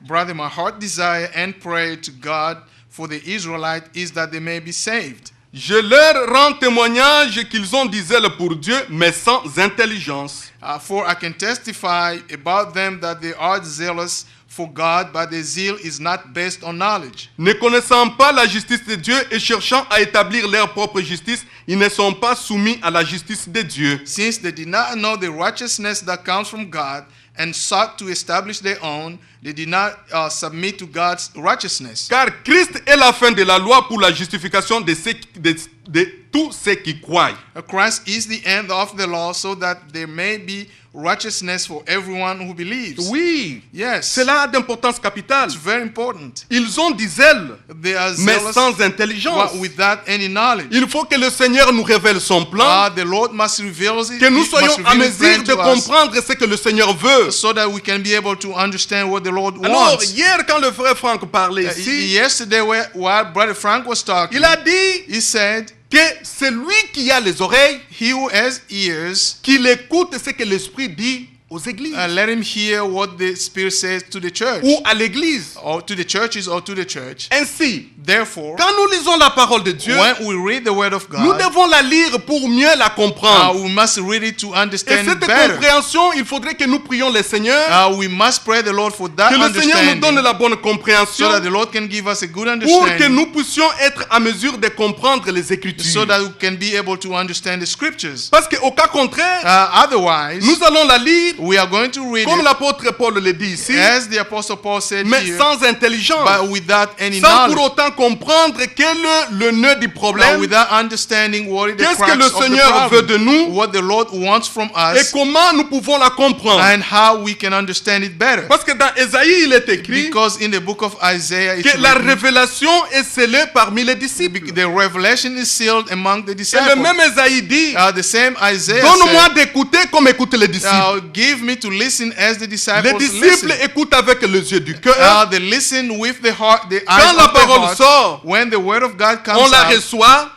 Brother, my heart desire and prayer to God for the Israelite is that they may be saved. Je leur rends témoignage qu'ils ont des ailes pour Dieu, mais sans intelligence. For I can testify about them that they are zealous for God, but their zeal is not based on knowledge. Ne connaissant pas la justice de Dieu et cherchant à établir leur propre justice, ils ne sont pas soumis à la justice de Dieu. Since they did not know the righteousness that comes from God and sought to establish their own, they did not submit to God's righteousness. Car Christ est la fin de la loi pour la justification de tous ceux qui croient. Christ is the end of the law so that there may be righteousness for everyone who believes. Oui, Yes, cela a d'importance capitale. it's very important. Ils ont des ailes, They are mais zealous sans intelligence. without any knowledge. Il faut que le Seigneur nous révèle son plan, The Lord must reveal it, que nous must soyons à reveal his plan mesure de to us comprendre ce que le Seigneur veut. so that we can be able to understand what the Lord Alors, wants. hier, quand le frère Franck parlait ici, Yesterday, while Brother Frank was talking, il a dit he said, que c'est lui qui a les oreilles, he who has ears, qu'il écoute ce que l'Esprit dit aux églises, let him hear what the Spirit says to the church, ou à l'église. or to the churches, or to the church. Ainsi, Therefore, quand nous lisons la parole de Dieu, when we read the Word of nous God, devons la lire pour mieux la comprendre. we must read it to Et understand it cette better. compréhension, il faudrait que nous prions le Seigneur, We must pray the Lord for that que le Seigneur nous understanding, donne la bonne so compréhension, that the Lord can give us a good pour que understanding, nous puissions être à mesure de comprendre les so Écritures. that we can be able to understand the Scriptures. Parce qu'au cas contraire, Otherwise, nous allons la lire, we are going to read comme it, l'apôtre Paul le dit ici, as the Apostle Paul said mais here, sans intelligence, but without any sans knowledge, pour autant comprendre quel est le nœud du but problème, without understanding what is the qu'est-ce que crux le of the Seigneur veut de problem, nous what the Lord wants from et us, comment nous pouvons la comprendre. and how we can understand it better. Parce que dans Ésaïe, il est écrit Because in the book of Isaiah, it's que la written, révélation est scellée parmi les disciples. the revelation is sealed among the Et le disciples. même Ésaïe dit, The same Isaiah donne-moi said, d'écouter comme écoutent les disciples. give me to listen as the Les disciples disciples listen. écoutent avec les yeux du cœur. They listen with the heart, the Quand eyes la of the parole heart. sort, When the word of God on comes la out, reçoit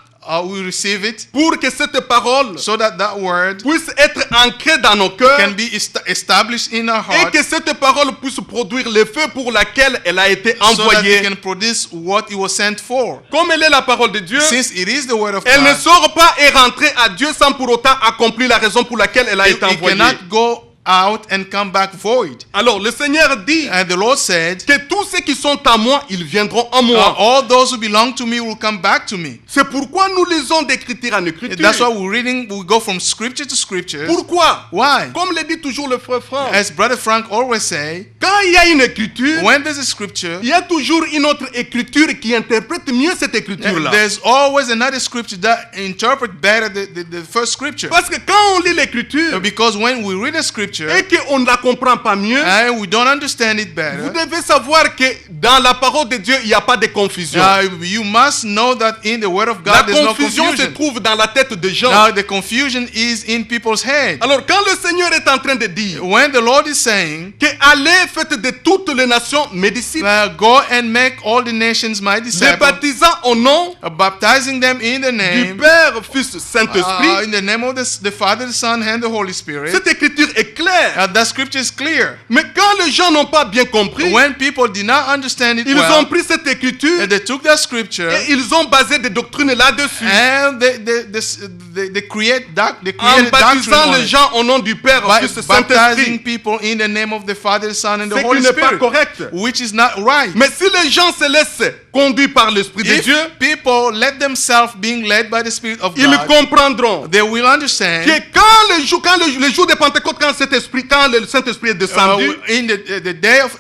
we receive it, pour que cette parole so that that word puisse être ancrée dans nos cœurs can be established in our et heart, que cette parole puisse produire l'effet pour laquelle elle a été so that it envoyée. can produce what it was sent for. Comme elle est la parole de Dieu, Since it is the word of elle ne God, sort pas et rentrer à Dieu sans pour autant accomplir la raison pour laquelle elle a it été envoyée. cannot go out and come back void. Alors le Seigneur dit And the Lord said, que tous ceux qui sont à moi, ils viendront en moi. all those who belong to me will come back to me. C'est pourquoi nous lisons d'écriture en écriture. That's why we're reading, we go from scripture to scripture. Pourquoi? Why? Comme le dit toujours le frère Franck, As Brother Frank always say, quand il y a une écriture, when there's a scripture, il y a toujours une autre écriture qui interprète mieux cette écriture-là. there's always another scripture that interpret better the first scripture. Parce que quand on lit l'écriture, Because when we read a elle scripture et qu'on ne la comprend pas mieux, and we don't understand it vous better, devez savoir que dans la parole de Dieu, il n'y a pas de confusion. you must know that in the Word of La God there's no confusion se confusion. trouve dans la tête de gens. Now the confusion is in people's head. Alors quand le Seigneur est en train de dire When the Lord is saying, que allez, faites de toutes les nations mes disciples, go and make all the nations my les disciples, baptisant au nom baptizing them in the du name, Père, Fils, Saint-Esprit, in the name of the Father, the Son, and the Holy Spirit. cette écriture est claire. That scripture is clear. Mais quand les gens n'ont pas bien compris, When people did not understand it ils well, ont pris cette écriture and they took that scripture et ils ont basé des doctrines là-dessus. and they created En doctrine baptisant on les it, gens au nom du Père, by Fils, baptizing Saint-Esprit. people in the name of the Father, the Son, and the Ce qui Holy n'est pas Spirit, correct. which is not right. Mais si les gens se laissent conduire par l'Esprit de If Dieu, people let themselves being led by the Spirit of ils God, comprendront they will understand que quand le jour de Pentecôte, quand le Saint-Esprit est descendu,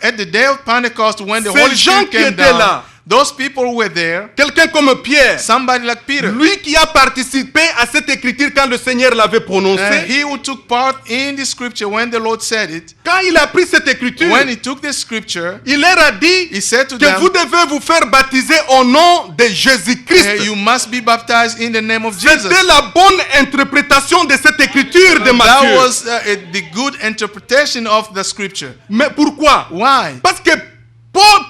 at the day of Pentecost, when the Ces Holy gens Spirit qui came étaient down, là, those people were there. quelqu'un comme Pierre, Somebody like Peter, lui qui a participé à cette écriture quand le Seigneur l'avait prononcée, he who took part in the scripture when the Lord said it, quand il a pris cette écriture, when he took the scripture, il leur a dit he said to que them, vous devez vous faire baptiser au nom de Jésus-Christ. you must be baptized in the name of Jesus. C'était la bonne interprétation de cette écriture de That Matthieu. was the good interpretation of the scripture. Mais pourquoi? Why? Parce que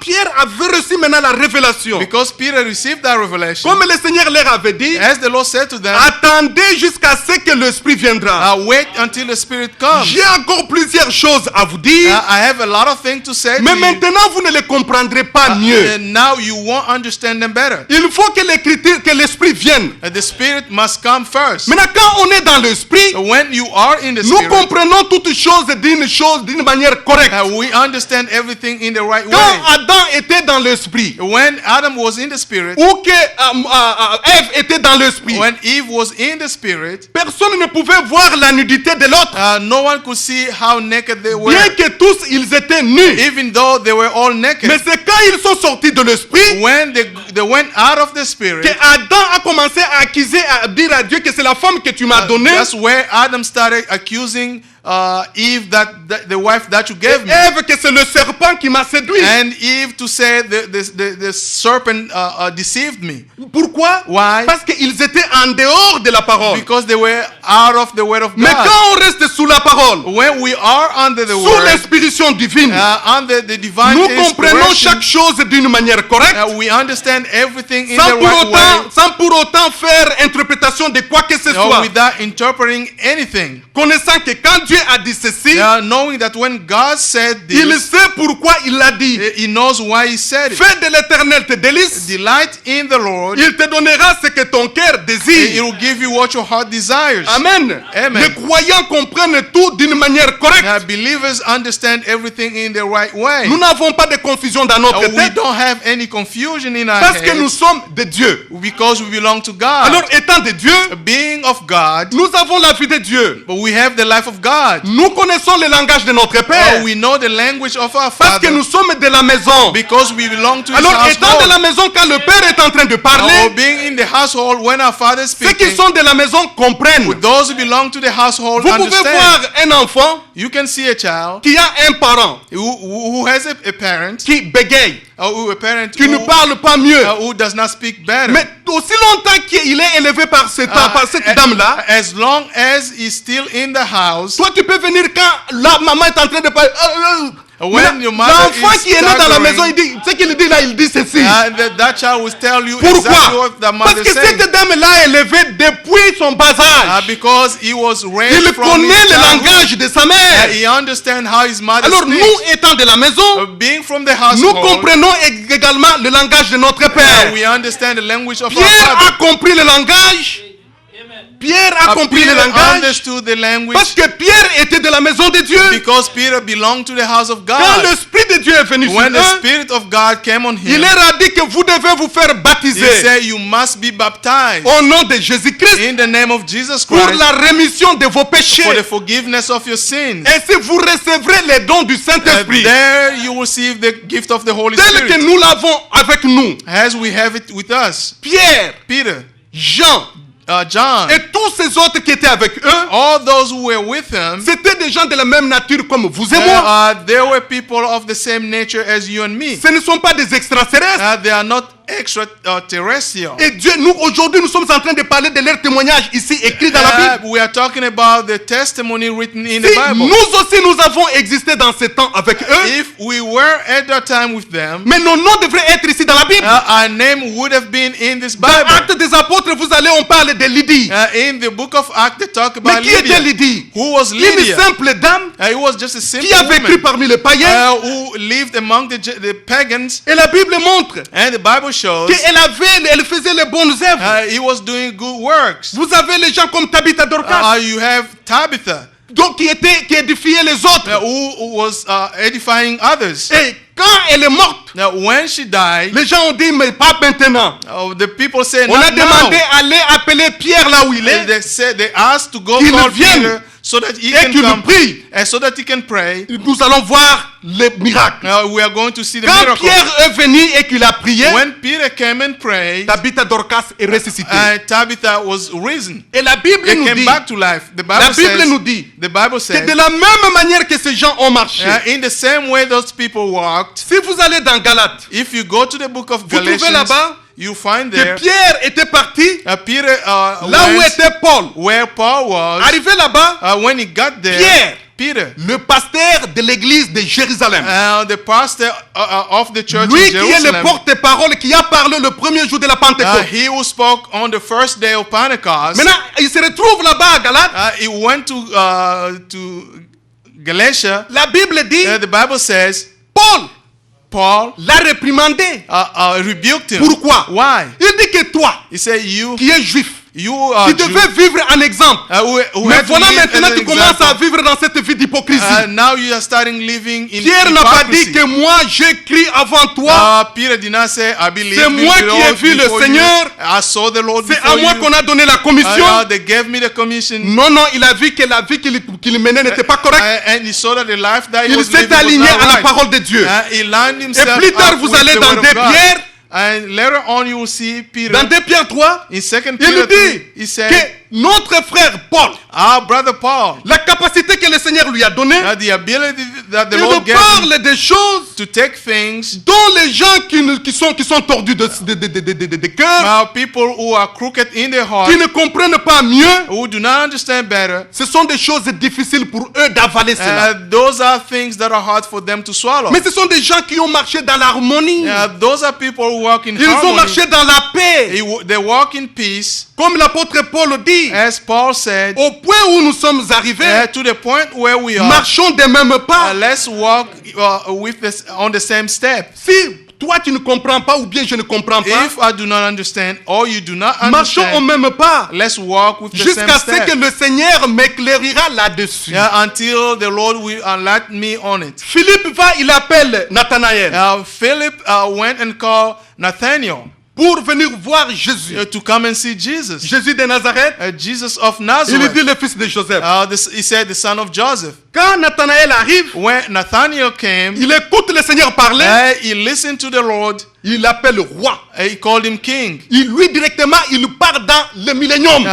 Pierre avait reçu maintenant la révélation. Because Peter received that revelation. Comme le Seigneur leur avait dit, As the Lord said to them, attendez jusqu'à ce que l'Esprit viendra. wait until the Spirit comes. J'ai encore plusieurs choses à vous dire, I have a lot of things to say mais to you. maintenant vous ne les comprendrez pas mieux. And now you won't understand them better. Il faut que l'écriture, que l'Esprit vienne. The Spirit must come first. Maintenant, quand on est dans l'Esprit, When you are in the nous Spirit, comprenons toutes choses d'une manière correcte. we understand everything in the right Quand way. Adam était dans l'Esprit, When Adam was in the Spirit, ou que Ève était dans l'Esprit, when Eve was in the Spirit, personne ne pouvait voir la nudité de l'autre. no one could see how naked they were, Bien que tous ils étaient nus. even though they were all naked. Mais c'est quand ils sont sortis de l'Esprit When they went out of the Spirit, que Adam a commencé à accuser, à dire à Dieu que c'est la femme que tu m'as donnée. that's where Adam started accusing Eve that the wife that you gave me, Ève que c'est le serpent qui m'a séduit. and Eve to say the serpent deceived me. Pourquoi? Why? Parce qu'ils étaient en dehors de la parole. Because they were out of the word of Mais God. quand on reste sous la parole, When we are under the sous word, l'inspiration divine, under the divine nous comprenons inspiration, chaque chose d'une manière correcte, we understand everything in sans the right way, sans pour autant faire interprétation de quoi que ce soit. without interpreting anything. Connaissant que quand Dieu a dit ceci, Knowing that when God said il this, sait pourquoi il l'a dit. He knows why He said it. Fais de l'éternel tes délices, Delight in the Lord, il te donnera ce que ton cœur He désire. will give you what your heart desires. Amen. Amen. Les croyants comprennent tout d'une manière correcte. Believers understand everything in the right way. Nous n'avons pas de confusion dans notre We tête don't have any confusion in our parce que nous heads sommes de Dieu. because we belong to God. Alors, étant de Dieu, Being of God, nous avons la vie de Dieu. but we have the life of God. Nous connaissons le langage de notre Père We know the language of our parce que Father nous sommes de la maison. because we belong to His Alors, étant de la household. maison, quand le Père est en train de Or parler, being in the household when our Father is ceux qui speaking, sont de la maison comprennent. those who belong to the household Vous pouvez understand. voir un enfant You can see a child qui a un parent who has a parent, qui bégaye, or a parent qui ne who, parle pas mieux. who does not speak better. Mais aussi longtemps qu'il est élevé par cette dame-là, As long as he's still in the house, toi tu peux venir quand la maman est en train de parler. when your mother L'enfant is qui est né dans la staggering, maison, il dit, ce qu'il dit là, il dit ceci. that child will tell you exactly Pourquoi? what the Parce mother que said. cette dame-là est élevée depuis son bas âge. Because he was raised Il from connaît his le childhood. langage de sa mère. He understands how his mother Alors speaks. nous, étant de la maison, Being from the nous household, comprenons également le langage de notre Père. we understand the language of our Pierre Father. a compris le langage. Pierre a compris Peter le langage understood the language parce que Pierre était de la maison de Dieu. because Peter belonged to the house of Quand God. l'Esprit de Dieu est venu sur When the eux, Spirit of God came on il him, leur a dit que vous devez vous faire he baptiser said, you must be baptized au nom de Jésus-Christ in the name of Jesus pour Christ la rémission de vos péchés. for the forgiveness of your sins. Et si vous recevrez les dons du Saint-Esprit, There you will receive the gift of the Holy tel que Spirit, nous l'avons avec nous. as we have it with us. Pierre, Peter, Jean, John, et tous ces autres qui étaient avec eux, all those who were with him, c'était des gens de la même nature comme vous et moi. they were people of the same nature as you and me. Ce ne sont pas des extraterrestres. They are not extraterrestrial. Et Dieu, nous aujourd'hui, nous sommes en train de parler de leur témoignage ici écrit dans la Bible. We are talking about the testimony written in the Si Bible. nous aussi nous avons existé dans ce temps avec eux, If we were at that time with them, mais nos noms devraient être ici dans la Bible. our name would have been in this Dans Bible. Actes des Apôtres, vous allez, on parle de Lydie. In the book of Acts, they talk Mais about qui était Lydia. Lydie? Who was Une Lydia? simple dame It was just a simple qui a vécu woman parmi les païens. who lived among the pagans. Et la Bible montre And the Bible shows elle faisait les bonnes œuvres. he was doing good works. Vous avez les gens comme Tabitha Dorcas, You have Tabitha, donc qui édifiait les autres. who was edifying others. Et quand elle est morte, Now, when she died, les gens ont dit, mais pas maintenant. the people said, On a not demandé now. d'aller appeler Pierre là où il est. They asked to go Qu'il call vienne Peter so that he et can qu'il come prie. and so that he can pray. Nous allons voir les miracles. We are going to see the Quand miracle. Pierre est venu et qu'il a prié, When Peter came and prayed, Tabitha Dorcas est ressuscitée. Tabitha was risen. Et la Bible They nous came dit, back to life. The la Bible Bible says, nous dit the Bible que says, de la même manière que ces gens ont marché, in the same way those people walked, si vous allez dans Galates, if you go to the book of vous trouvez Galatians, là-bas you find que there Pierre était parti Peter là où went était Paul. where Paul was. Arrivé là-bas, When he got there, Pierre, Peter, le pasteur de l'église de Jérusalem, the pastor of the church lui in qui est le Jerusalem, porte-parole, qui a parlé le premier jour de la Pentecôte. he who spoke on the first day of Pentecost, Maintenant, il se retrouve là-bas à Galates. he went to Galatia. La Bible dit, The Bible says Paul Paul l'a réprimandé. rebuked him. Pourquoi? Why? Il dit que toi, He said, you qui es juif, are tu devais vivre en exemple. who Mais had to voilà live maintenant as an tu commences à example. vivre dans cette vie d'hypocrisie. Now you are starting living in Pierre n'a pas dit hypocrisy. que moi j'écris avant toi. Peter did not say, I believe C'est moi qui ai vu le Seigneur. I saw the Lord C'est before à moi you. qu'on a donné la commission. They gave me the commission. Non, non, il a vu que la vie qu'il menait n'était pas correcte. And he saw that the life that he Il was s'est living was aligné not à la right. parole de Dieu. He lined Et himself plus tard, up vous with allez the dans word of 2 God. Pierre. And later on you will see Peter. Dans 2 Pierre 3, In 2 il Peter nous 3, dit he said, que notre frère Paul, our brother Paul, la capacité que le Seigneur lui a donnée, the ability that the il Lord nous gave him parle des choses to take things, dont les gens qui sont tordus de cœur, people who are crooked in their heart, qui ne comprennent pas mieux, who do not understand better, ce sont des choses difficiles pour eux d'avaler cela. those are things that are hard for them to swallow. Mais ce sont des gens qui ont marché dans l'harmonie. Those are people who walk in Ils ont harmony. marché dans la paix. They walk in peace, Comme l'apôtre Paul dit, as Paul said, au point où nous sommes arrivés, to the point where we are. marchons des mêmes pas. Let's walk on the same step. Si toi tu ne comprends pas ou bien je ne comprends pas, If I do not understand or you do not marchons au understand, même pas let's walk with the same jusqu'à ce step. que le Seigneur m'éclairira là-dessus. Until the Lord will enlighten me on it. Philippe va, il appelle Nathanaël Philip went and called Nathanael pour venir voir Jésus. to come and see Jesus. Jésus de Nazareth, Jesus of il lui Nazareth. dit le fils de Joseph. He said the son of Joseph. Quand Nathanaël arrive, When Nathanael came, il écoute le Seigneur parler, he listened to the Lord. il l'appelle roi. He called him king. Il lui directement, il part dans le millénium.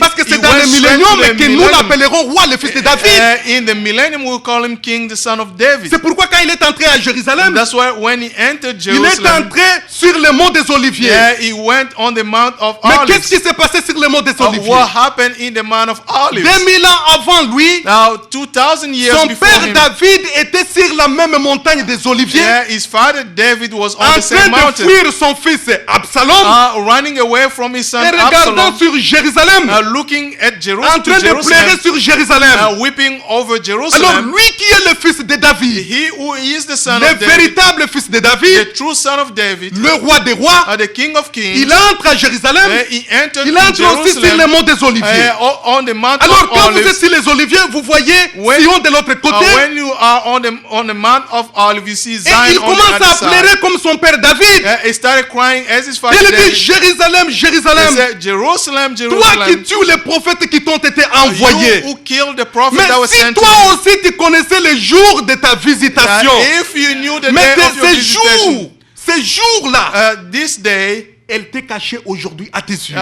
Parce que c'est dans le millénium que nous l'appellerons roi, le fils de David. In the millennium, we'll call him king, the son of David. C'est pourquoi quand il est entré à Jérusalem, That's why when he entered il est Jerusalem, entré sur le mont des Oliviers. he went on the Mount of Mais Olives. qu'est-ce qui s'est passé sur le mont des Oliviers? What happened in the Mount of Olives? 2000 ans avant lui, Now, 2000 years son before père him, David était sur la même montagne des Oliviers, his father David was on en the same train de mountain, fuir son fils Absalom, running away from his son et regardant Absalom, sur Jérusalem, looking at en Jerusalem, train de pleurer sur Jérusalem. weeping over Alors Jerusalem. lui qui est le fils de David, He who is the son le of David, véritable fils de the David, true son of David, le roi des rois, the King of Kings, il entre à Jérusalem, he entered il in entre aussi sur le Jerusalem, mont des Oliviers. on the Mount Alors of quand vous êtes Olives. sur les Oliviers, vous voyez Sion de l'autre côté, When you are on the Mount of Olives, you see et Zion il on the commence other à side. pleurer comme son père David. He started crying as his father Il dit David. Jérusalem, He Jérusalem, said, Jerusalem, toi Jerusalem, qui tues les prophètes qui t'ont été envoyés. you who killed the prophet Mais that was si sent toi to you. aussi tu connaissais le jour de ta visitation, If you knew the mais day of your ces visitation, jours, ces jours-là this day elle t'est cachée aujourd'hui à tes yeux.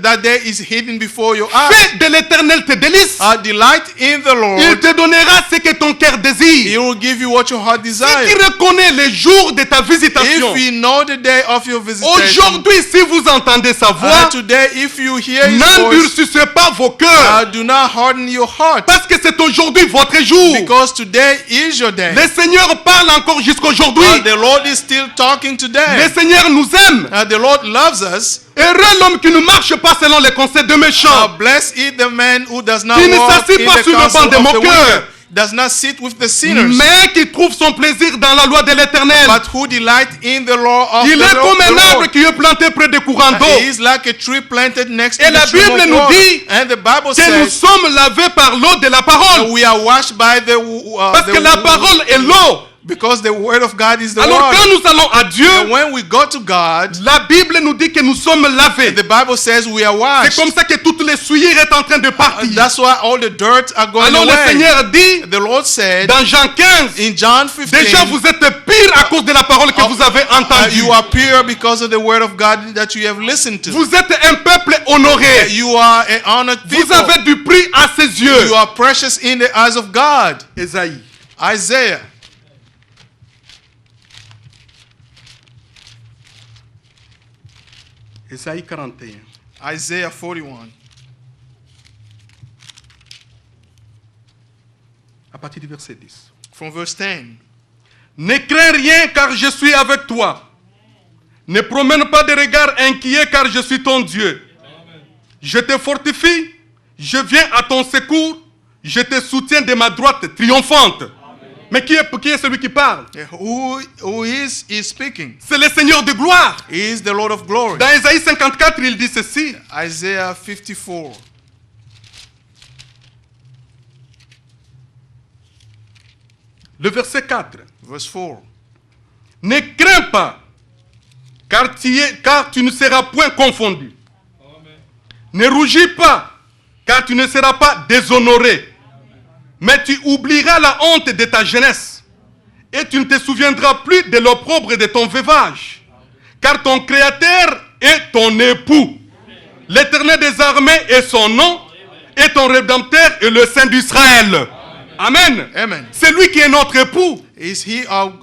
That day is hidden before your eyes. Fais de l'Éternel tes délices. Delight in the Lord. Il te donnera ce que ton cœur He désire. will give you what your heart Si desires. tu reconnais le jour de ta visitation, If you know the day of your visitation, aujourd'hui, si vous entendez sa voix, today, if you hear His voice, n'endurcissez pas vos cœurs. do not harden your heart, Parce que c'est aujourd'hui votre jour. because today is your day. Le Seigneur parle encore jusqu'aujourd'hui. The Lord is still talking today. Le Seigneur nous aime. The Lord loves us. Heureux l'homme qui ne marche pas selon les conseils de méchants. Blessed is the man who does not Qui ne walk s'assied in pas the sur le counsel banc des of the moqueurs. wicked, does not sit with the sinners, Mais qui trouve son plaisir dans la loi de l'Éternel. but who delight in the law of Il the est Lord. comme un arbre qui est planté près des courants d'eau. He is like a tree planted next Et to la the stream Bible of nous water. dit And the Bible Que nous says sommes lavés par l'eau de la parole. we are washed by the Parce que la parole est l'eau. because the word of God is the Alors water. quand nous allons à Dieu, And when we go to God, la Bible nous dit que nous sommes lavés. the Bible says we are C'est washed. comme ça que toutes les souillures est en train de partir. That's why all the dirt are going Alors le away. Seigneur dit The Lord said dans Jean 15, in John 15, déjà vous êtes pire à cause de la parole que vous avez entendue. you are pure because of the word of God that you have listened to. Vous êtes un peuple honoré. You are an honored Vous people. avez du prix à ses yeux. You are precious in the eyes of God. Ésaïe. Isaiah. Ésaïe 41. Isaiah 41. À partir du verset 10. From verse 10. Ne crains rien car je suis avec toi. Ne promène pas de regard inquiet car je suis ton Dieu. Je te fortifie, je viens à ton secours, je te soutiens de ma droite triomphante. Mais qui est celui qui parle? Who is speaking? C'est le Seigneur de gloire. He is the Lord of glory. Dans Ésaïe 54, il dit ceci. Isaiah 54. Le verset 4. Verse 4. Ne crains pas, car tu ne seras point confondu. Ne rougis pas, car tu ne seras pas déshonoré. Mais tu oublieras la honte de ta jeunesse. Et tu ne te souviendras plus de l'opprobre de ton veuvage. Car ton Créateur est ton époux. L'Éternel des armées est son nom. Et ton Rédempteur est le Saint d'Israël. Amen. Amen. C'est lui qui est notre époux. Is he our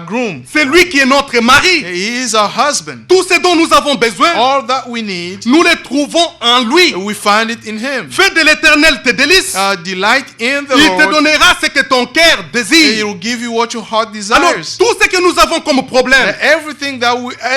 groom? C'est lui qui est notre mari. He is our husband. Tout ce dont nous avons besoin, All that we need, nous les trouvons en lui. we find it in him. Fais de l'Éternel tes délices. Delight in the Il te Lord. donnera ce que ton cœur He désire. will give you what your heart Alors, desires. tout ce que nous avons comme problème, Everything that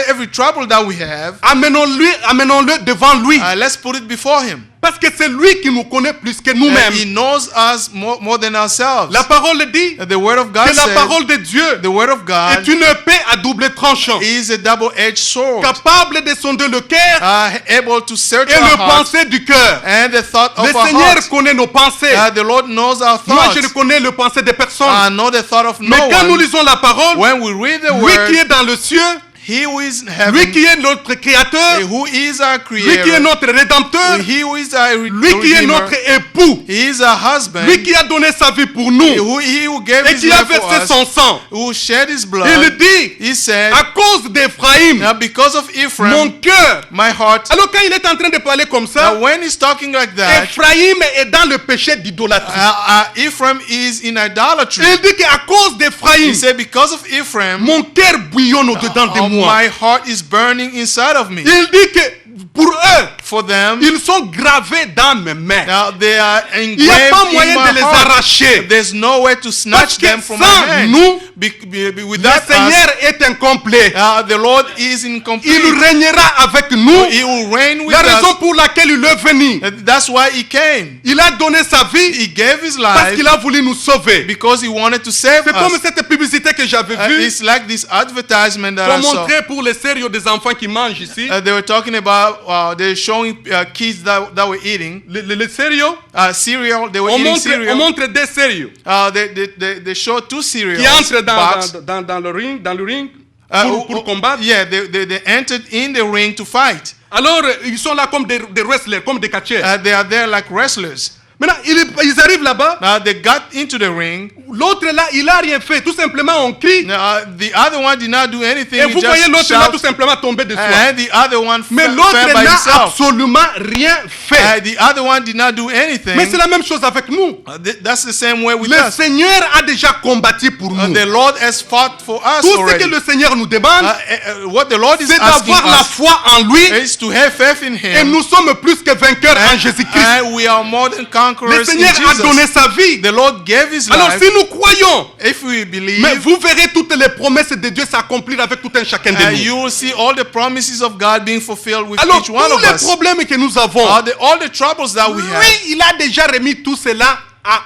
every trouble that we have, amenons-le devant lui. let's put it before him. Parce que c'est lui qui nous connaît plus que nous-mêmes. He knows us more than ourselves. La parole dit The word of God que la says, parole de Dieu the word of God est une épée à double tranchant, is a double-edged sword, capable de sonder le cœur able to search et our le hearts pensée du cœur. and the thought Le of our Seigneur hearts. connaît nos pensées. The Lord knows our Moi, thoughts. je ne connais le pensée des personnes. I know the thought of no Mais quand nous one. lisons la parole, When we read the lui qui word, est dans le cieux, he who is in lui heaven, qui est notre créateur, who is our lui qui est creator, notre rédempteur, he who is our lui qui est redeemer, notre époux, he is our husband, lui qui a donné sa vie pour nous he who gave et his qui a life for versé us, son sang. who shed his Il blood. dit, He said, à cause d'Éphraïm, now because of mon Ephraim, cœur. my heart. Alors quand il est en train de parler comme ça, Now when he's talking like that, Éphraïm est dans le péché d'idolâtrie. Ephraim is in idolatry. Il dit qu'à cause He d'Éphraïm, said, because of Ephraim, mon cœur bouillonne au-dedans de moi. my heart is burning inside of me. Il dit que pour eux, For them, ils sont gravés dans mes mains. now they are Il n'y a engraved pas in moyen de my les heart. arracher. There's no way to snatch Parce que them from my sans hand. nous, Le Without Seigneur est incomplet. us, the Lord is incomplete. Il régnera avec nous. He will reign with La raison us. pour laquelle il est venu, That's why he came. il a donné sa vie He gave his parce life qu'il a voulu nous sauver. because he wanted to save C'est comme us. cette publicité que j'avais vue It's like this advertisement that pour I saw. montrer pour les sérieux des enfants qui mangent ici. They were talking about, they're showing kids that were eating Les sérieux, cereal. They were on eating montre, cereal. on montre des sérieux They showed two cereals. qui entrent box. dans le ring Uh, pour combattre. Yeah, they entered in the ring to fight. Alors, ils sont là comme des wrestlers, comme des catcheurs. They are there like wrestlers. Maintenant, ils arrivent là-bas. Now they got into the ring. L'autre là, il a rien fait. Tout simplement, on crie. Now, the other one did not do anything. Et He vous just voyez l'autre là, tout shouted. simplement tomber de soi. And the other one Mais fell l'autre by n'a himself. absolument rien fait. The other one did not do anything. Mais c'est la même chose avec nous. That's the same way with Le us. Seigneur a déjà combattu pour nous. The Lord has fought for us Tout ce already. que le Seigneur nous demande, What the Lord is c'est asking d'avoir la us foi en lui. is to have faith in Et Him. nous sommes plus que vainqueurs en Jésus-Christ. And we are more than Le conquerors in Seigneur a donné Jesus. sa vie. The Lord gave His Alors life. si nous croyons, If we believe, mais vous verrez toutes les promesses de Dieu s'accomplir avec tout un chacun de nous. you will see all the promises of God being fulfilled with Alors each one tous of les us. problèmes que nous avons, All the troubles that we have, lui, il a déjà remis tout cela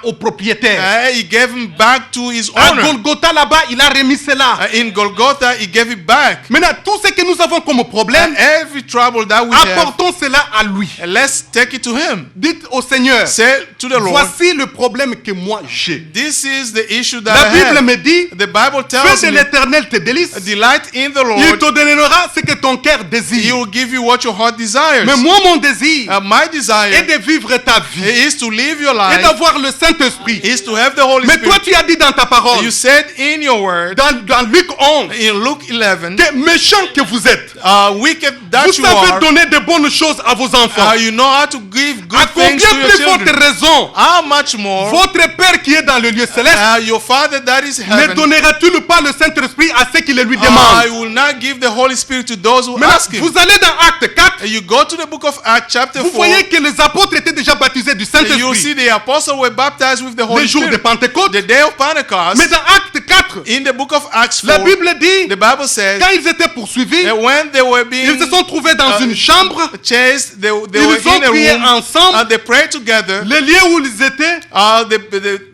au propriétaire. He gave him back to his À owner. Golgotha là-bas, il a remis cela. In Golgotha, He gave it back. Maintenant, tout ce que nous avons comme problème, Every trouble that we have, apportons cela à lui. let's take it to Him. Dites au Seigneur, Say to the Lord, voici le problème que moi j'ai. this is the issue that La I Bible have. me dit, The Bible tells fais de me, l'Éternel tes délices. delight in the Il Lord, te donnera ce que ton cœur He désire. will give you what your heart desires. Mais moi, mon désir My est desire de vivre ta vie is to live your et life, d'avoir le Saint-Esprit. is to have the Holy Mais toi, Spirit. tu as dit dans ta parole, You said in your word, dans Luc 11, in Luke 11, que méchant que vous êtes, wicked that vous you savez are, donner de bonnes choses à vos enfants. you know how to give À good combien things to your plus forte children. raison, How much more votre Père qui est dans le lieu céleste your Father that is in ne heaven, donnera-t-il pas le Saint-Esprit à ceux qui le lui I demandent? will not give the Holy Spirit to those who Maintenant, ask Him. vous allez dans Acte 4, And you go to the book of Acts chapter vous 4, voyez que les apôtres étaient déjà baptisés du and you see Saint-Esprit the apostles were baptized with the le Holy jour de Spirit. Pentecôte. The day of Pentecost, Mais dans Acte 4, in the book of Acts 4, la Bible dit, the Bible says quand ils étaient poursuivis, that when they were ils se being sont trouvés dans une chambre, chased, they were ils ont in a prié room, ensemble, and they prayed together. les lieux où ils étaient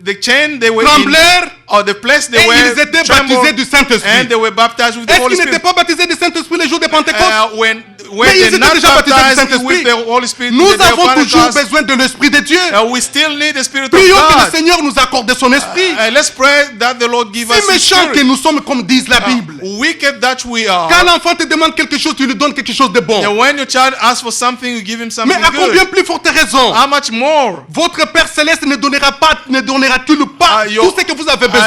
The chain they were in, tremblèrent or the place they et were ils étaient trembled, baptisés du and Saint-Esprit. they were baptized with the Est-ce Holy qu'ils n'étaient Spirit. pas baptisés du Saint-Esprit le jour de Pentecôte? When Mais ils they're étaient not déjà baptisés du baptized Saint-Esprit. with the Holy Spirit, Nous the day of avons toujours Pentecost, besoin de l'Esprit de Dieu. we still need the Spirit of Prions que le God. Seigneur nous accorde son esprit. Let's pray that the Lord give us Si His méchants que Spirit. nous sommes, comme disent la Bible. Wicked that we are. Quand l'enfant te demande quelque chose, tu lui donnes quelque chose de bon. And when your child asks for something, you give him something Mais à combien good. plus forte raison, How much more? votre Père Céleste ne donnera-t-il pas tout ce que vous avez besoin?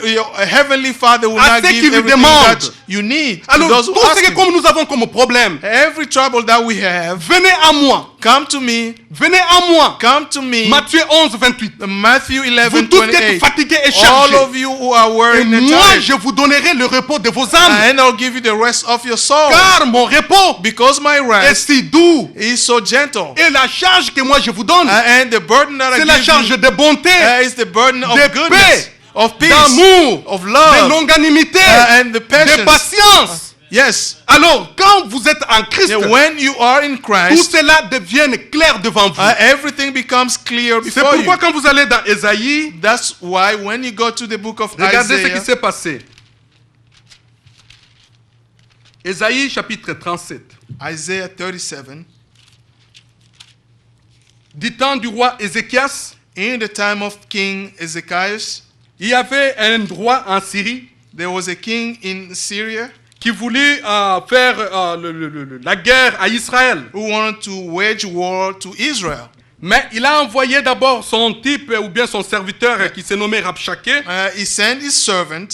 Your heavenly Father will À not ceux qui give lui everything demandent. that you need to Alors, those tout who ce ask que Him. comme nous avons comme problème, Every trouble that we have, venez à moi. come to me. Venez à moi. Come to me. Matthieu 11, 28. Matthew Vous 11, tous qui êtes 28. fatigués et All chargés. of you who are Et worried and moi, tired, je vous donnerai le repos de vos âmes. and I'll give you the rest of your soul. Car mon repos Because my est rest si doux. is so gentle. Et la charge que moi je vous donne, And the burden that I c'est la give charge you de bonté, is the burden of de goodness, paix, of peace, d'amour, of de love, longanimité, and the de patience. patience. Yes. Alors, quand vous êtes en Christ, When you are in tout Christ, cela devient clair devant vous. everything becomes clear C'est before pourquoi you. quand vous allez dans Ésaïe, That's why when you go to the book of regardez ce qui Isaiah, s'est passé. Ésaïe chapitre 37. Isaiah 37, Du temps du roi Ézéchias, in the time of King Ezekias, il y avait un roi en Syrie there was a king in Syria qui voulait faire la guerre à Israël. who wanted to wage war to Israel. Mais il a envoyé d'abord son type ou bien son serviteur qui s'est nommé Rabshakeh. He sent his servant.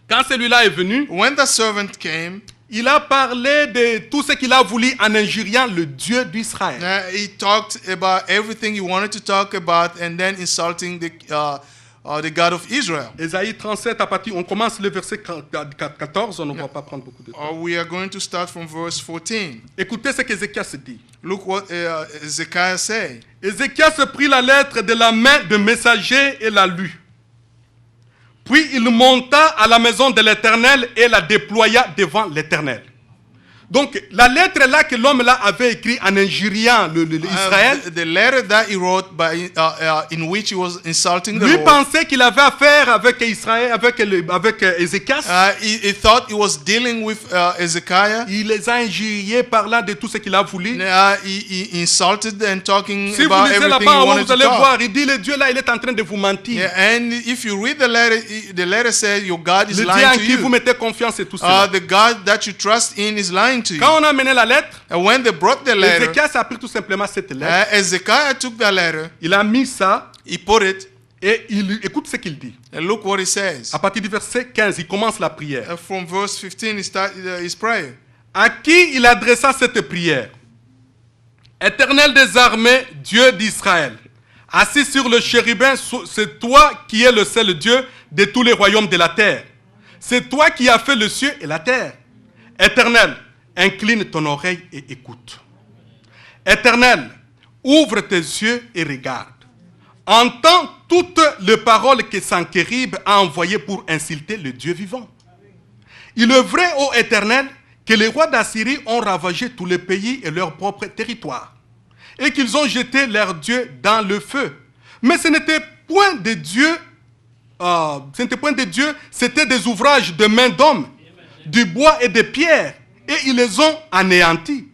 Quand celui-là est venu, When the servant came, il a parlé de tout ce qu'il a voulu en injuriant le Dieu d'Israël. he talked about everything he wanted to talk about and then insulting the God of Israel. Ésaïe 37, on commence le verset 14, on ne va pas prendre beaucoup de temps. We are going to start from verse 14. Écoutez ce qu'Ézéchias dit. Look what Ezekiah said. Ézéchias prit la lettre de la main de messager et la lut. Puis il monta à la maison de l'Éternel et la déploya devant l'Éternel. Donc la lettre là que l'homme là avait écrit en injuriant l'Israël, The letter that he wrote by, in which he was insulting the lui Lord. pensait qu'il avait affaire avec Israël, avec Ézéchias. He thought he was dealing with Ezekiah. Il les a injuriés parlant de tout ce qu'il a voulu. He insulted and talking Si vous about lisez everything he là-bas, wanted vous to allez talk. voir, il dit le Dieu là, il est en train de vous mentir. Yeah, and if you read the letter says your God is Le Dieu lying en to qui vous you. mettez confiance et tout ça. The God that you trust in is lying lying to you. Quand on a amené la lettre, And when they brought the letter, Ézéchias a pris tout simplement cette lettre. Ezekiah took the letter, Il a mis ça he put it, et il écoute ce qu'il dit. and look what he says. À partir du verset 15, il commence la prière. From verse 15, he started his prayer. À qui il adressa cette prière? Éternel des armées, Dieu d'Israël, assis sur le chérubin, c'est toi qui es le seul Dieu de tous les royaumes de la terre. C'est toi qui as fait le ciel et la terre. Éternel, incline ton oreille et écoute. Éternel, ouvre tes yeux et regarde. Entends toutes les paroles que Sanchérib a envoyées pour insulter le Dieu vivant. Il est vrai, ô Éternel, que les rois d'Assyrie ont ravagé tous les pays et leur propre territoire, et qu'ils ont jeté leur Dieu dans le feu. Mais ce n'était point de Dieu, c'était des ouvrages de main d'hommes, du bois et des pierres, et ils les ont anéantis.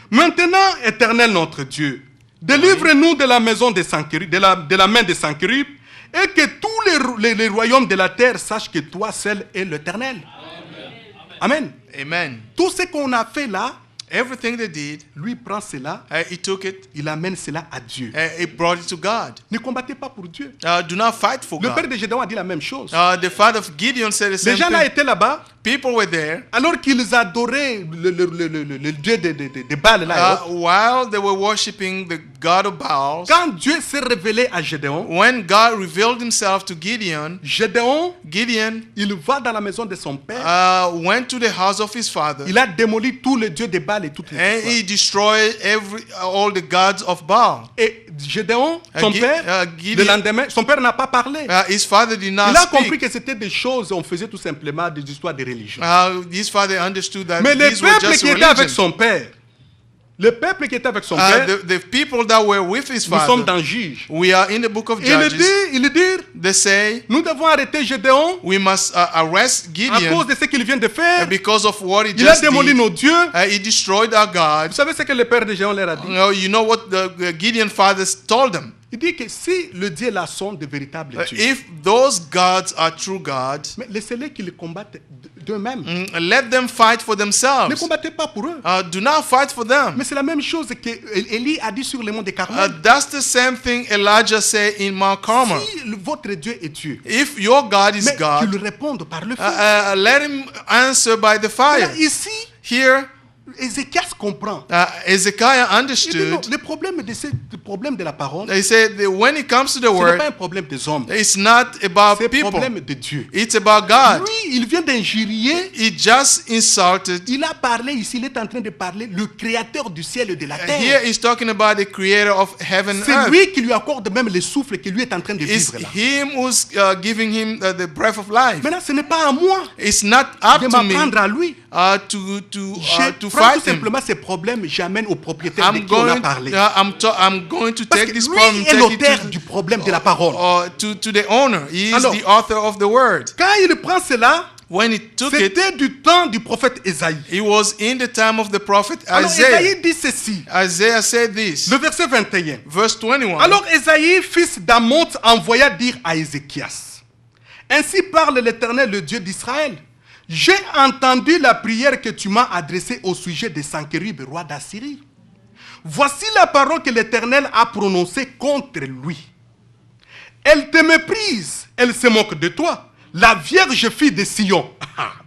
Maintenant, Éternel notre Dieu, délivre-nous de la maison de Sanchérib, de la main de Sanchérib, et que tous les royaumes de la terre sachent que toi seul es l'Éternel. Amen. Amen. Tout ce qu'on a fait là, Everything they did, lui prend cela, he took it, il amène cela à Dieu. he brought it to God. Ne combattez pas pour Dieu. Do not fight for Le père God. de Gédéon a dit la même chose. The father of Gideon said the Les same gens là thing. étaient là-bas, People were there. alors qu'ils adoraient le dieu de Baal là. While they were worshiping the god of Baal. Quand Dieu s'est révélé à Gédéon, When God revealed himself to Gideon, Gédéon, Gideon il va dans la maison de son père. went to the house of his father. Il a démoli tous les dieux de Baal et toutes les And histoires. he destroyed all the gods of Baal. Et Gédéon, son père, Gideon- le lendemain, son père n'a pas parlé. His father did not Il a compris speak. que c'était des choses, on faisait tout simplement des histoires de religion. His father understood that Mais le these were peuple just qui était avec religion. son père, le peuple qui était avec son père, The people that were with his nous sommes father, dans Juge. we are in the book of Et il Judges. dit, They say nous devons arrêter Gédéon we must arrest à Gideon cause de ce qu'il vient de faire. because of what he Il a just démoli did. nos dieux. He destroyed our Vous gods. savez ce que le père de Gédéon leur a dit? You know what the Gideon fathers told them? Il dit que si le Dieu là sont de véritables dieux, If those gods are true gods, mais laissez-les qu'ils combattent d'eux-mêmes. let them fight for Ne themselves. combattez pas pour eux. Do not fight for them. Mais c'est la même chose que Élie a dit sur le mont de Carmel. That's the same thing Elijah said in Mount Carmel. Si votre Dieu est Dieu, If your God is mais qu'il God, réponde par le feu. let him answer by the Voilà, fire. ici, Here, Ézéchias comprend. Hezekiah Il dit non, understood. le problème de la parole, He said that when it comes to the ce n'est pas word, un problème des hommes, it's not about c'est un people. problème de Dieu. It's about God. Lui, il vient d'injurier. He just insulted. Il a parlé ici, il est en train de parler le créateur du ciel et de la terre. Here he's talking about the creator of heaven and C'est earth. lui qui lui accorde même le souffle que lui est en train de It's vivre là. him who's giving him the breath of life. Maintenant, ce n'est pas à moi It's not up de to me m'apprendre à lui. to Je to prends tout fight him. simplement ces problèmes, j'amène au propriétaire de I'm qui on a going, parlé. I'm going to Parce take que this lui problem, est take l'auteur it du problème de la parole. to the owner. He is Alors, the author of the word. Quand il prend cela, When he took it, c'était du temps du prophète Ésaïe. it was in the time of the prophet Alors Isaiah. Ésaïe dit ceci, Isaiah said this, le verset 21. verse 21. Alors Ésaïe, fils d'Amoth, envoya dire à Ézéchias, ainsi parle l'Éternel, le Dieu d'Israël. J'ai entendu la prière que tu m'as adressée au sujet de Sanchérib, roi d'Assyrie. Voici la parole que l'Éternel a prononcée contre lui. Elle te méprise, elle se moque de toi. La vierge fille de Sion.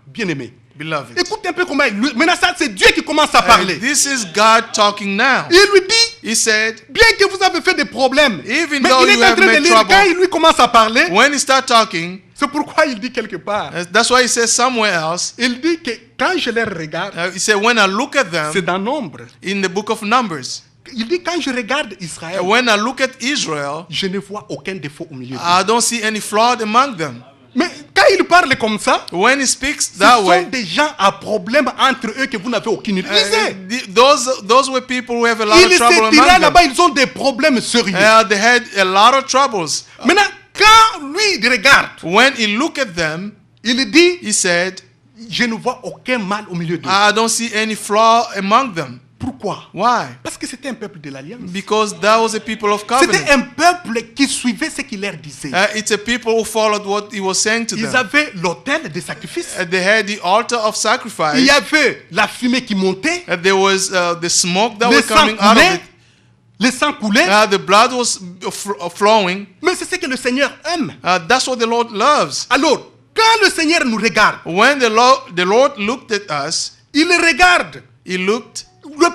Bien-aimé. Beloved. Écoute un peu comment maintenant ça c'est Dieu qui commence à parler. This is God talking now. Il lui dit, He said, bien que vous avez fait des problèmes, Even mais though il you est en have train de made lire, trouble, quand il lui commence à parler, when he start talking, c'est pourquoi il dit quelque part. that's why he says somewhere else, Il dit que quand je les regarde, he said, when I look at c'est them dans Nombre. in the book of Numbers, Il dit quand je regarde Israël, when I look at Israel, je ne vois aucun défaut au milieu d'eux. I don't see any flaw among them. Mais quand il parle comme ça, When he speaks ce that sont way, des gens à problème entre eux que vous n'avez aucune idée. those were people who have a lot Ils of trouble se among tiraient them. là-bas, ils ont des problèmes sérieux. They had a lot of troubles. Maintenant, quand lui il regarde, When he looked at them, il dit, he said, je ne vois aucun mal au milieu d'eux. I don't see any flaw among them. Pourquoi Pourquoi? Why? Parce que c'était un peuple de l'Alliance. Because that was a people of C'était covenant. un peuple qui suivait ce qu'il leur disait. It's a people who followed what he was saying to Ils them. avaient l'autel de sacrifice. They had the altar of Il sacrifice. y avait la fumée qui montait. There was the smoke that Le was sang coming out of coulait. it. Le sang coulait. The blood was flowing. Mais c'est ce que le Seigneur aime. That's what the Lord loves. Alors, quand le Seigneur nous regarde, When the Lord looked at us, il regarde He looked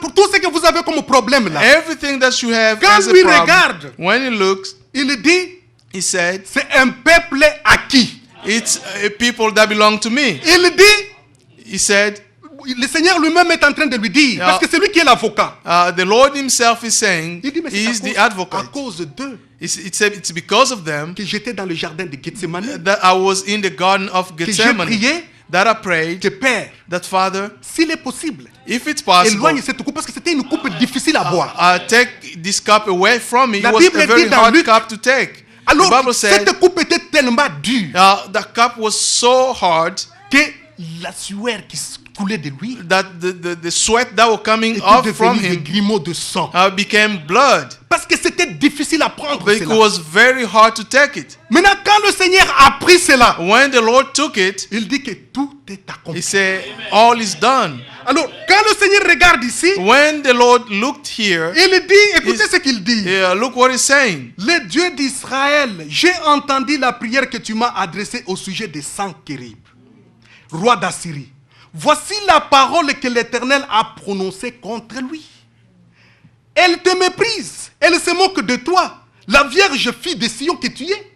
pour tout ce que vous avez comme problème là. everything that you have Quand as a lui problem. regarde, When He looks, il dit, He said, c'est un peuple acquis. "It's a people that belong to me." Il dit, He said, le Seigneur lui-même est en train de lui dire, parce que c'est lui qui est l'avocat. the Lord Himself is saying, Il dit, mais He is c'est the à advocate. cause d'eux It's because of them que j'étais dans le jardin de Gethsemane, that I was in the garden of que j'ai Gethsemane, prié, that I prayed, que Père, that Father, s'il est possible, if it's possible, éloigne cette coupe, parce que c'était une coupe difficile à boire. take this cup away from me. It La was Bible a very dit dans hard Luc- cup to take. The Alors, Bible said cette coupe était tellement dure the cup was so hard que la sueur qui coulait de lui that the sweat that was coming était off from devenue des him grumeaux de sang. became blood. Parce que c'était difficile à prendre But it cela. was very hard to take it. Maintenant, quand le Seigneur a pris cela, When the Lord took it, il dit que tout est He accompli. said, all is done. Alors, quand le Seigneur regarde ici, When the Lord looked here, il dit, écoutez ce qu'il dit. look what He's saying. Le Dieu d'Israël, j'ai entendu la prière que tu m'as adressée au sujet de Sankérib, roi d'Assyrie. Voici la parole que l'Éternel a prononcée contre lui. Elle te méprise, elle se moque de toi, la vierge fille de Sion que tu es.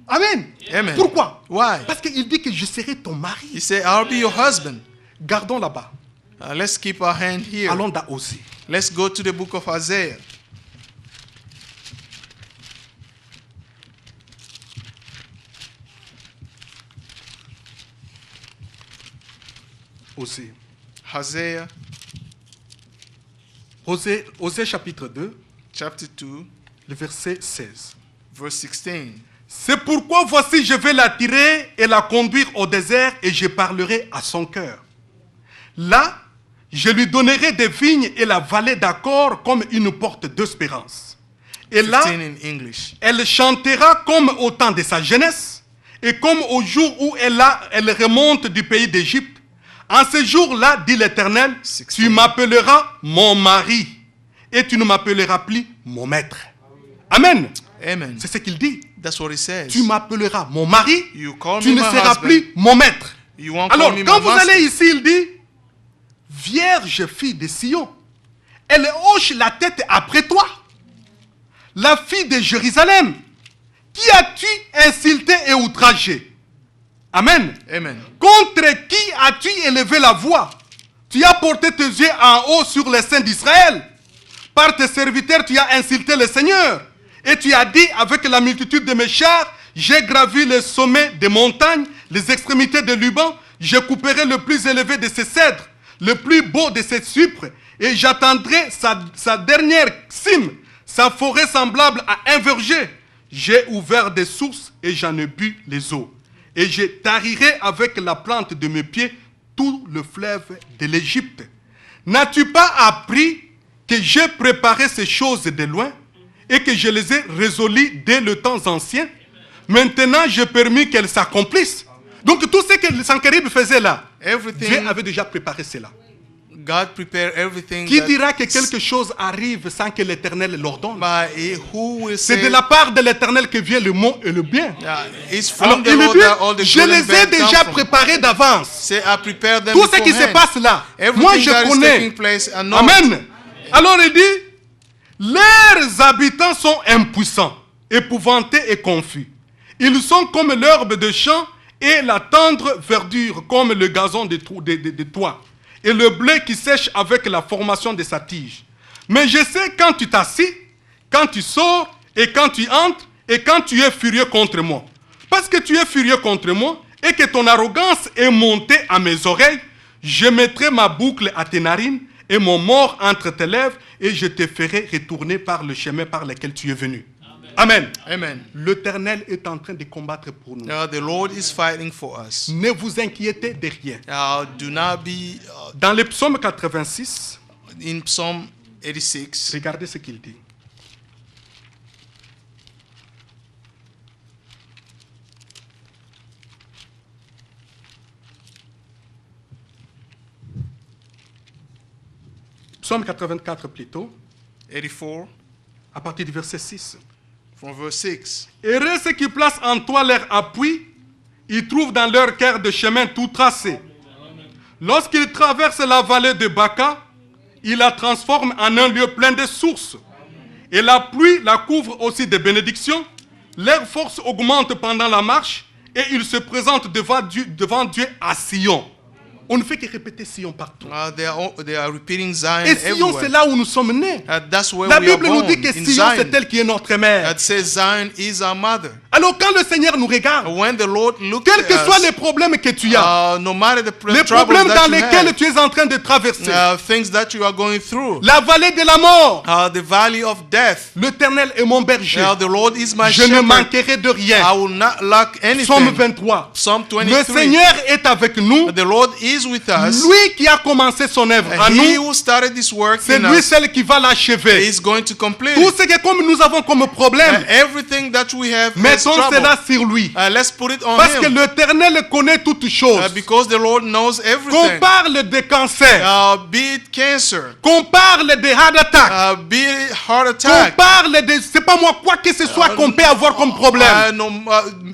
Amen. Amen. Pourquoi? Why? Parce qu'il dit que je serai ton mari. He said, I'll be your husband. Gardons là-bas. Let's keep our hand here. Allons dans Osée. Let's go to the book of Isaiah. Osée. Isaiah Osée chapitre 2, chapter 2, le verset 16. verse 16. C'est pourquoi voici je vais l'attirer et la conduire au désert et je parlerai à son cœur. Là, je lui donnerai des vignes et la vallée d'accord comme une porte d'espérance. Et là, 15 in English. elle chantera comme au temps de sa jeunesse et comme au jour où elle remonte du pays d'Égypte. En ce jour-là, dit l'Éternel, 16. tu m'appelleras mon mari et tu ne m'appelleras plus mon maître. Amen. Amen. C'est ce qu'il dit. That's what He says. Tu m'appelleras mon mari, You call tu me ne my seras husband. plus mon maître. You won't Alors, call me quand my vous master. allez ici, il dit, Vierge fille de Sion, elle hoche la tête après toi. La fille de Jérusalem, qui as-tu insulté et outragé? Amen. Amen. Contre qui as-tu élevé la voix? Tu as porté tes yeux en haut sur les saints d'Israël. Par tes serviteurs, tu as insulté le Seigneur. Et tu as dit, avec la multitude de mes chars, j'ai gravi les sommets des montagnes, les extrémités de Liban, je couperai le plus élevé de ses cèdres, le plus beau de ses cypres, et j'attendrai sa dernière cime, sa forêt semblable à un verger. J'ai ouvert des sources et j'en ai bu les eaux. Et je tarirai avec la plante de mes pieds tout le fleuve de l'Égypte. N'as-tu pas appris que j'ai préparé ces choses de loin et que je les ai résolues dès le temps ancien? Maintenant, j'ai permis qu'elles s'accomplissent. Donc tout ce que Sankérib faisait là, Dieu Everything, avait déjà préparé cela. God prepared everything. Qui that- dira que quelque chose arrive sans que l'Éternel l'ordonne? by who will C'est say, de la part de l'Éternel que vient le mot et le bien. it's Alors from the il Lord dit, that all the je good and les ai bad come déjà from. préparés d'avance. Say, I prepared them Tout ce qui se beforehand. passe là, Everything moi je that is connais. taking place, I know. Amen. Alors il dit, leurs habitants sont impuissants, épouvantés et confus. Ils sont comme l'herbe de champ et la tendre verdure comme le gazon de toit et le blé qui sèche avec la formation de sa tige. Mais je sais quand tu t'assis, quand tu sors et quand tu entres et quand tu es furieux contre moi. Parce que tu es furieux contre moi et que ton arrogance est montée à mes oreilles, je mettrai ma boucle à tes narines et mon mort entre tes lèvres et je te ferai retourner par le chemin par lequel tu es venu. Amen. Amen. L'Éternel est en train de combattre pour nous. The Lord is fighting for us. Ne vous inquiétez de rien. Do not be Dans le psaume 86, in Psalm 86. Regardez ce qu'il dit. Psaume 84 plutôt, 84 à partir du verset 6. from verse 6. Heureux ceux qui placent en toi leur appui, ils trouvent dans leur cœur de chemin tout tracé. Lorsqu'ils traversent la vallée de Baca, ils la transforment en un lieu plein de sources. Et la pluie la couvre aussi de bénédictions. Leur force augmente pendant la marche et ils se présentent devant Dieu à Sion. On ne fait que répéter Sion partout. They are repeating Zion Et Sion, c'est everywhere. là où nous sommes nés. That's where La we are Bible nous born, dit que in Sion, c'est Zion. elle qui est notre mère. That says Zion is our mother. Alors quand le Seigneur nous regarde, When the Lord looks quels que at soient us, les problèmes que tu as, no matter the les troubles problèmes that dans you lesquels have, tu es en train de traverser, things that you are going through, la vallée de la mort, the valley of death, l'Éternel est mon berger. the Lord is my Je ne shepherd. manquerai de rien. I will not lack Psaume anything. 23. Psalm Le 23. Seigneur est avec nous. The Lord is with us. Lui qui a commencé son œuvre à He nous, who started this work c'est in lui us seul qui va l'achever. is going to complete Tout it. ce que comme nous avons comme problème, Everything that we have is mettons trouble. cela sur lui. Let's put it on Parce que him. l'Éternel connaît toutes choses. Because the Lord knows Qu'on everything. parle de cancer, Be it cancer, qu'on parle de heart attack, be it heart qu'on attack. parle de, c'est pas moi, quoi que ce soit qu'on peut avoir comme problème.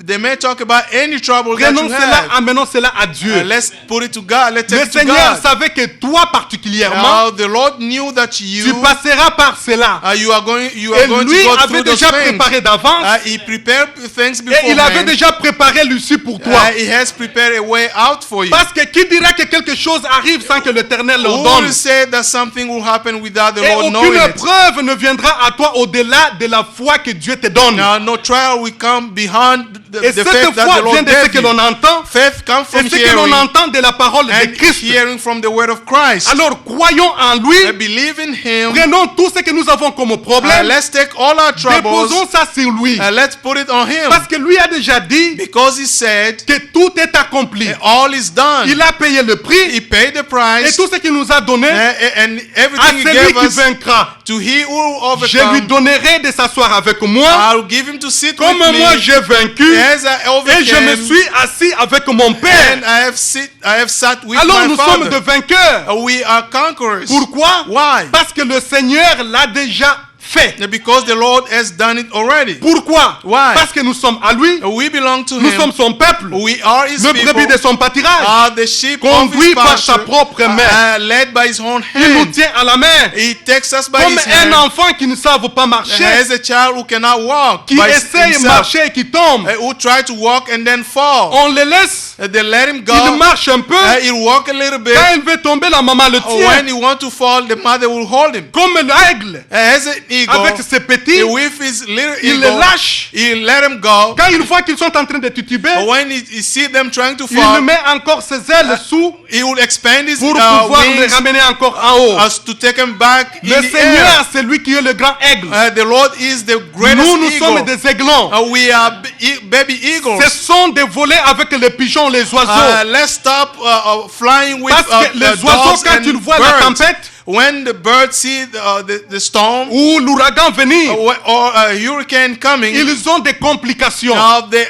They may talk about any trouble that Prenons you cela, have. amenons cela à Dieu. Let's put it to God. Let's Le take it to Seigneur God. savait que toi particulièrement, The Lord knew that tu you passeras par cela. you are going Et to lui go avait through those déjà things. préparé d'avance. He prepared things Et il avait beforehand. déjà préparé l'issue pour toi. He has prepared a way out for you. Parce que qui dira que quelque chose arrive sans que l'Éternel Who l'ordonne? will say that something will happen without the Et Lord knowing aucune it? preuve ne viendra à toi au-delà de la foi que Dieu te donne. No trial will come behind Et the cette faith that the foi Lord vient de ce gave que you. l'on entend. Faith comes Et from ce que l'on hearing entend de la parole de and Christ. hearing from the word of Christ. Alors croyons en lui. Believe in Him. Prenons tout ce que nous avons comme problème. Let's take all our troubles. Déposons ça sur lui. Let's put it on Him. Parce que lui a déjà dit Because He said que tout est accompli. all is done. Il a payé le prix. He paid the Et price. tout ce qu'il nous a donné And à everything He celui gave qui us vaincra. to He who Je lui overcome. donnerai de s'asseoir avec moi. I'll give Him to sit Comme with moi me. j'ai vaincu. As I Et je me overcame. suis assis avec mon Père. And I have sat with Alors my nous Father. sommes de vainqueurs. We are conquerors. Pourquoi? Why? Parce que le Seigneur l'a déjà fait. Because the Lord has done it already. Pourquoi? Why? Parce que nous sommes à lui. We belong to Nous Him. sommes son peuple. We are His Le people. brebis de son pâturage. Are the sheep Conduit of His par sa pasture, propre main. led by His own Il nous hand. tient à la main. He takes us by Comme His un hand. enfant qui ne savent pas marcher. As a child who cannot walk Qui by essaye de himself, marcher et qui tombe. who try to walk and then fall. On le laisse. They let him go. Il marche un peu. He'll walk a little bit. Quand il veut tomber, la maman le When tient. he want to fall, the mother will hold him. Comme l'aigle. As an eagle, Avec ses petits. with his little Il eagle, le lâche. he let him go. Quand il voit qu'ils sont en train de tituber, When he see them trying to il fall, met encore ses ailes sous he will expand his pour pouvoir les wings ramener encore en haut. as to take him back Le in the Seigneur, air. c'est lui qui est le grand aigle. The Lord is the greatest Nous eagle. sommes des aiglons. We are baby eagles. Ce sont des volets avec les pigeons, les oiseaux. Let's stop flying with Parce que les oiseaux, dogs quand and ils voient la birds. tempête When the birds see the storm ou l'ouragan venir, or a hurricane coming, ils ont des complications. they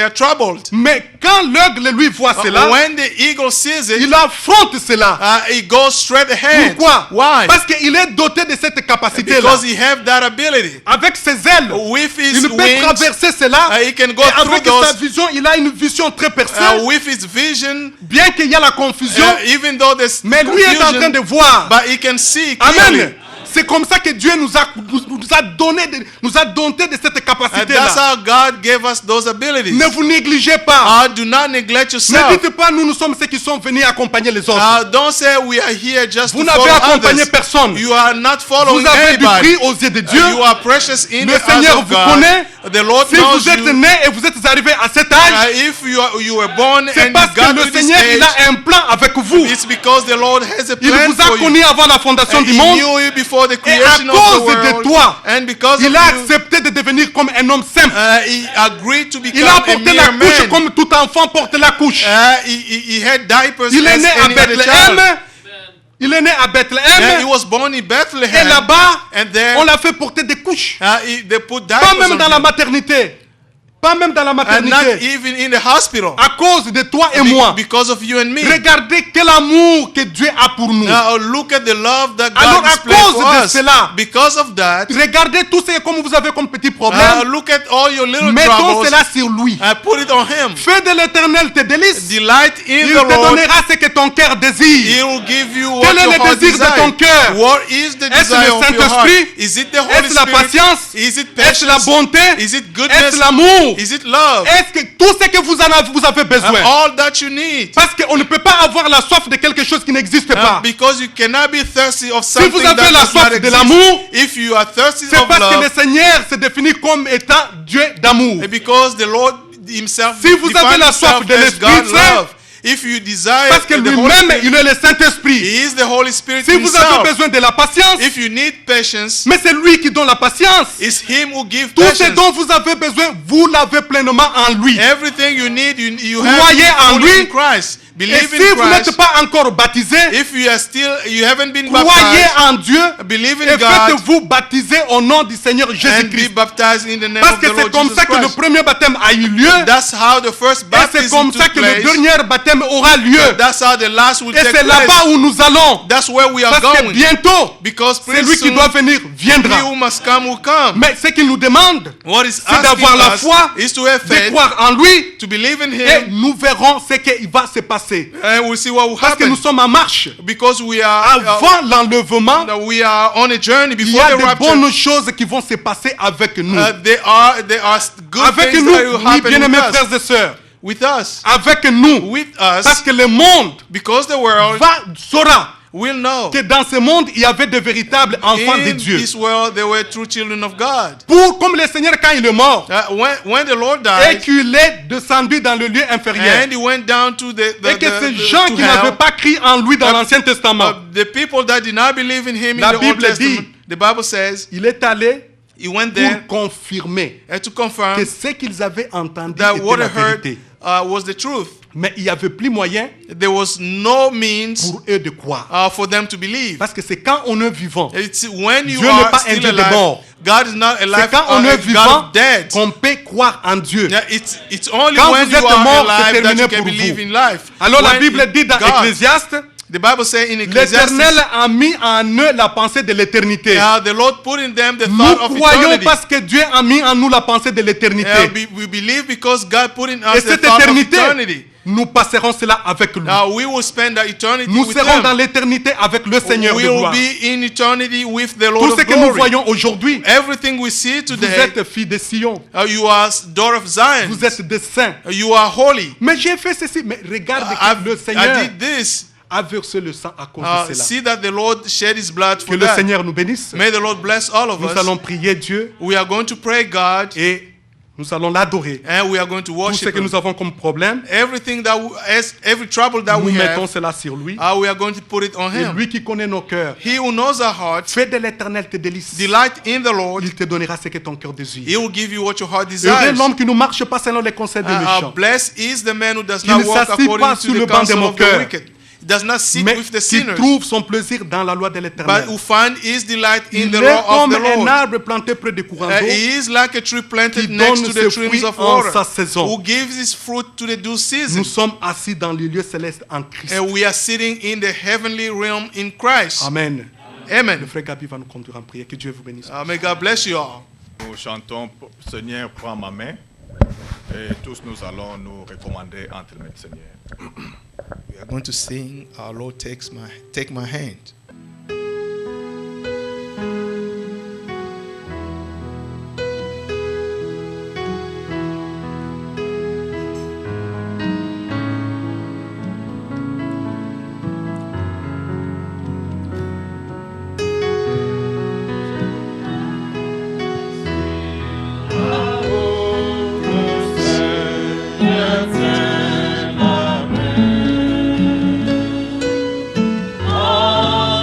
are troubled. Mais quand l'aigle lui voit cela, When the eagle sees it, il affronte cela. he goes straight ahead. Pourquoi? Why? Parce qu'il est doté de cette capacité-là. Because he have that ability. Avec ses ailes, With his il peut wings, traverser cela. he can go Et through avec those. sa vision, il a une vision très percée. With his vision, Bien qu'il y ait la confusion, even though there's mais lui est en train de voir. but he can see clearly. Amen. C'est comme ça que Dieu nous a donné, nous a doté de cette That's capacité-là. how God gave us those abilities. Ne vous négligez pas. Do not neglect Ne yourself. dites pas, nous sommes ceux qui sont venus accompagner les autres. Don't say we are here just Vous to n'avez follow accompagné others. personne. You are not following Vous avez du anybody. prix aux yeux de Dieu. You are precious in Le the eyes Seigneur of vous God. connaît. The Lord Si knows vous êtes you. né et vous êtes arrivé à cet âge, If you were born c'est and parce you got que le to this Seigneur il age, a un plan avec vous. it's because the Lord has a Il plan vous a for you. connu avant la fondation du He monde. knew you before the Et à creation of the cause de world. toi, And because il of a you, accepté de devenir comme un homme simple. he agreed to become Il a a porté la mere couche man. comme tout enfant porte la couche. He had diapers Il est as né à any other Bethléem. child. Il est né à And he Bethléem. was born in Et Bethlehem. là-bas, And there, on l'a fait porter des couches. they put Pas diapers même on dans la him. maternité. Pas même dans la And not maternité. even in the hospital. À cause de toi et moi. Because of you and me. Regardez quel amour que Dieu a pour nous. Now look at the love that Alors, God à displayed cause for de us. cela, Because of that, Regardez tout ce que vous avez comme petits problèmes. look at all your little Mettons troubles cela sur lui. and put it on him. Fais de l'éternel tes délices. Delight in Il the te Lord. donnera ce que ton cœur He désire. will give you what Quel est your le heart désir de ton desires. cœur? What is the Est-ce desire le of your heart? Saint-Esprit? Is it the Holy Est-ce la Spirit? patience? Is it Est-ce la patience? bonté? Is it Est-ce goodness? l'amour? Is it love? Est-ce que tout ce que vous avez And besoin? all that you need. Parce qu'on ne peut pas avoir la soif de quelque chose qui n'existe pas. Because you cannot be thirsty of Si something vous that avez la does not soif de exist. l'amour, If you are thirsty c'est of parce que le love, Seigneur se définit comme étant Dieu d'amour. because the Lord himself Si vous avez defines la soif himself de as l'Esprit God Saint, love. If you desire Parce que the Holy lui-même, Spirit, il est le Saint-Esprit. He is the Holy Spirit Si vous avez himself. besoin de la patience, If you need patience, mais c'est lui qui donne la patience. it's Him who gives Tout ce patience. dont vous avez besoin, vous l'avez pleinement en lui. Everything you need, you have Croyez it en fully lui. in Christ. Et Believe si in vous n'êtes Christ. pas encore baptisé, If you haven't been croyez baptized, en Dieu believe et in God faites-vous baptiser au nom du Seigneur and be Jésus-Christ. baptized in the name Parce of que the c'est Lord comme Jesus ça que le Christ. premier baptême a eu lieu. That's how the first Et c'est baptism comme ça took que le place. dernier baptême aura lieu. That's how the last will Et take c'est là-bas place. où nous allons. That's where we are Parce que going. bientôt, Because c'est pretty lui qui soon, doit venir, he viendra. who must come will come. Mais ce qu'il nous demande, What is c'est asking d'avoir la us foi, is to have de faith, croire en lui. to believe in Et Him, nous verrons ce qui va se passer. and we'll see what will Parce que happen. nous sommes en marche. Because we are Avant l'enlèvement, we are on a journey il y before a the de rapture. bonnes choses qui vont se passer avec nous. There are good Avec things nous, that will oui, happen bien-aimés with us. frères et sœurs. With us. Avec nous. With us. Parce que le monde Because the world saura will know. que dans ce monde, il y avait de véritables enfants de In Dieu. this world, there were true children of God. Comme le Seigneur, quand il est mort, When the Lord et died, qu'il est descendu dans le lieu inférieur, and He went down to et que ces gens to qui n'avaient hell, pas cru en lui dans l'Ancien Testament, the people that did not believe in Him La in the Old Bible Testament, dit, the Bible says, il est allé He went there pour confirmer and to confirm que ce qu'ils avaient entendu that était what la they heard vérité. was the truth. Mais il n'y avait plus moyen There was no means pour eux de croire. for them to believe. Parce que c'est quand on est vivant, It's when you Dieu n'est are pas un still Dieu de alive. mort. God is not alive. c'est quand on est God vivant is dead. qu'on peut croire en Dieu. Yeah, it's only Quand when vous you êtes are mort, c'est alive that terminé you can pour believe vous. in life. Alors la When Bible dit dans God, Ecclésiaste, the Bible says in Ecclesiastes, l'Éternel a mis en eux la pensée de l'éternité. the Lord put in them the Nous thought of croyons eternity. parce que Dieu a mis en nous la pensée de l'éternité. We believe because God put in Et us the cette thought of éternité, eternity. nous passerons cela avec lui. We will spend our eternity Nous with serons Him. dans l'éternité avec le Seigneur We de will gloire. be in eternity with the Tout Lord ce of que nous glory. voyons aujourd'hui, Everything we see vous today, êtes fille de Sion, you are daughter of Zion. vous êtes des saints. You are holy. Mais j'ai fait ceci, mais regarde que le I Seigneur did this. a versé le sang à cause de cela. See that the Lord shed His blood Que for le that. Seigneur nous bénisse. May the Lord bless all of Nous us. allons prier Dieu We are going to pray God et nous allons l'adorer. and we are going to Tout ce worship que Him. nous avons comme problème, Everything that every trouble that nous we mettons have, cela sur lui. we are going to put it on Et Him. lui qui connaît nos cœurs, He who knows our hearts, fais de l'éternel tes délices. delight in the Lord. Il te donnera ce que ton cœur désire. He will give you what your heart Heureux desires. l'homme qui ne marche pas selon les conseils des méchants, Blessed is the man who does Qui not ne walk s'assit pas according sur to le the banc des counsel of the moqueurs, wicked. He does not sit mais with the qui sinners, trouve son plaisir dans la loi de but l'éternel. who find his delight in Il the est law of comme the un Lord. arbre planté près des courants d'eau. He is like a tree planted Qui next donne to ses the streams fruits of en water, sa saison. who gives his fruit to the due Nous season. sommes assis dans les lieux célestes en Christ. And we are sitting in the heavenly realm in Christ. Amen. Le Amen. frère Gabi va nous conduire en prière. Que Dieu vous bénisse. May God bless you all. Nous chantons Seigneur, prends ma main. Et tous nous allons nous recommander entre les mains du Seigneur. We are going to sing, Our Lord take my hand. Oh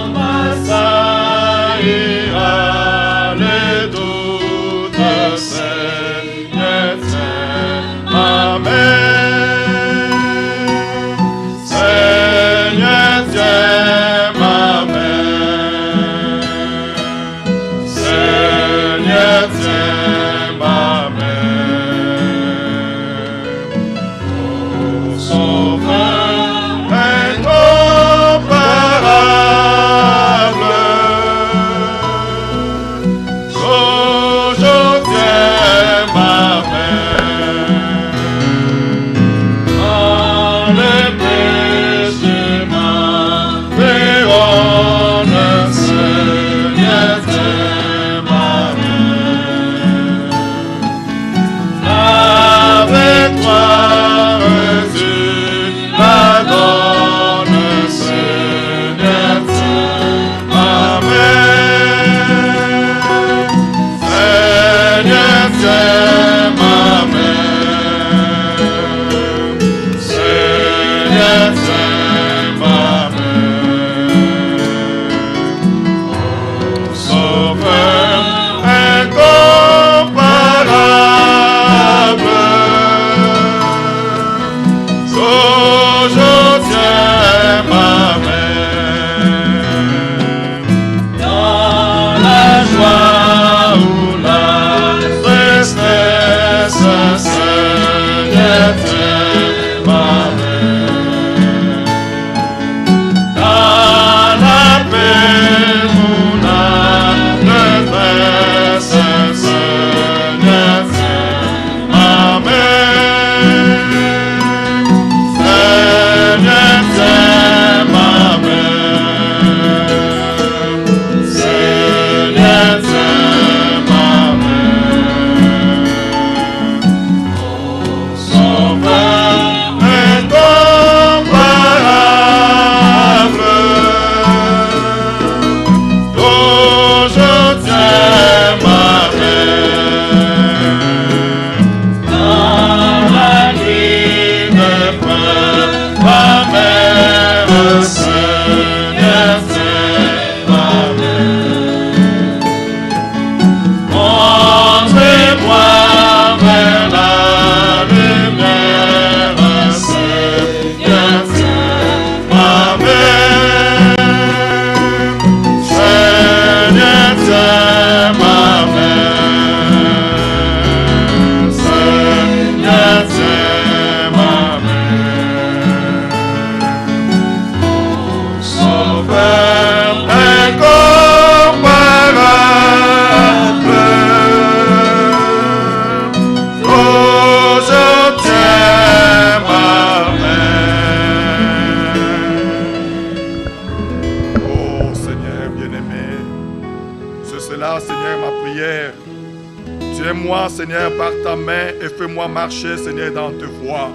Tiens-moi, Seigneur, par ta main et fais-moi marcher, Seigneur, dans tes voies.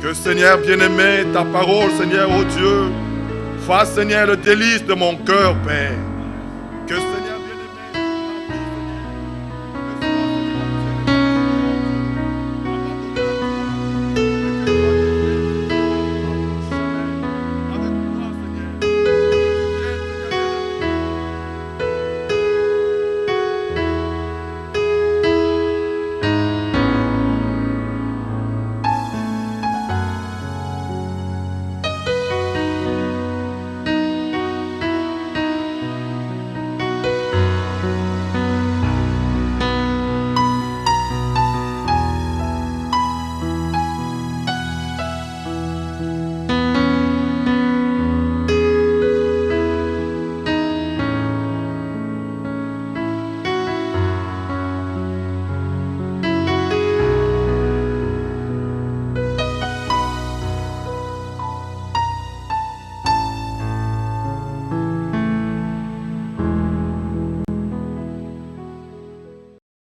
Que, Seigneur bien-aimé, ta parole, Seigneur, oh Dieu, fasse, Seigneur, le délice de mon cœur, Père. Que, Seigneur,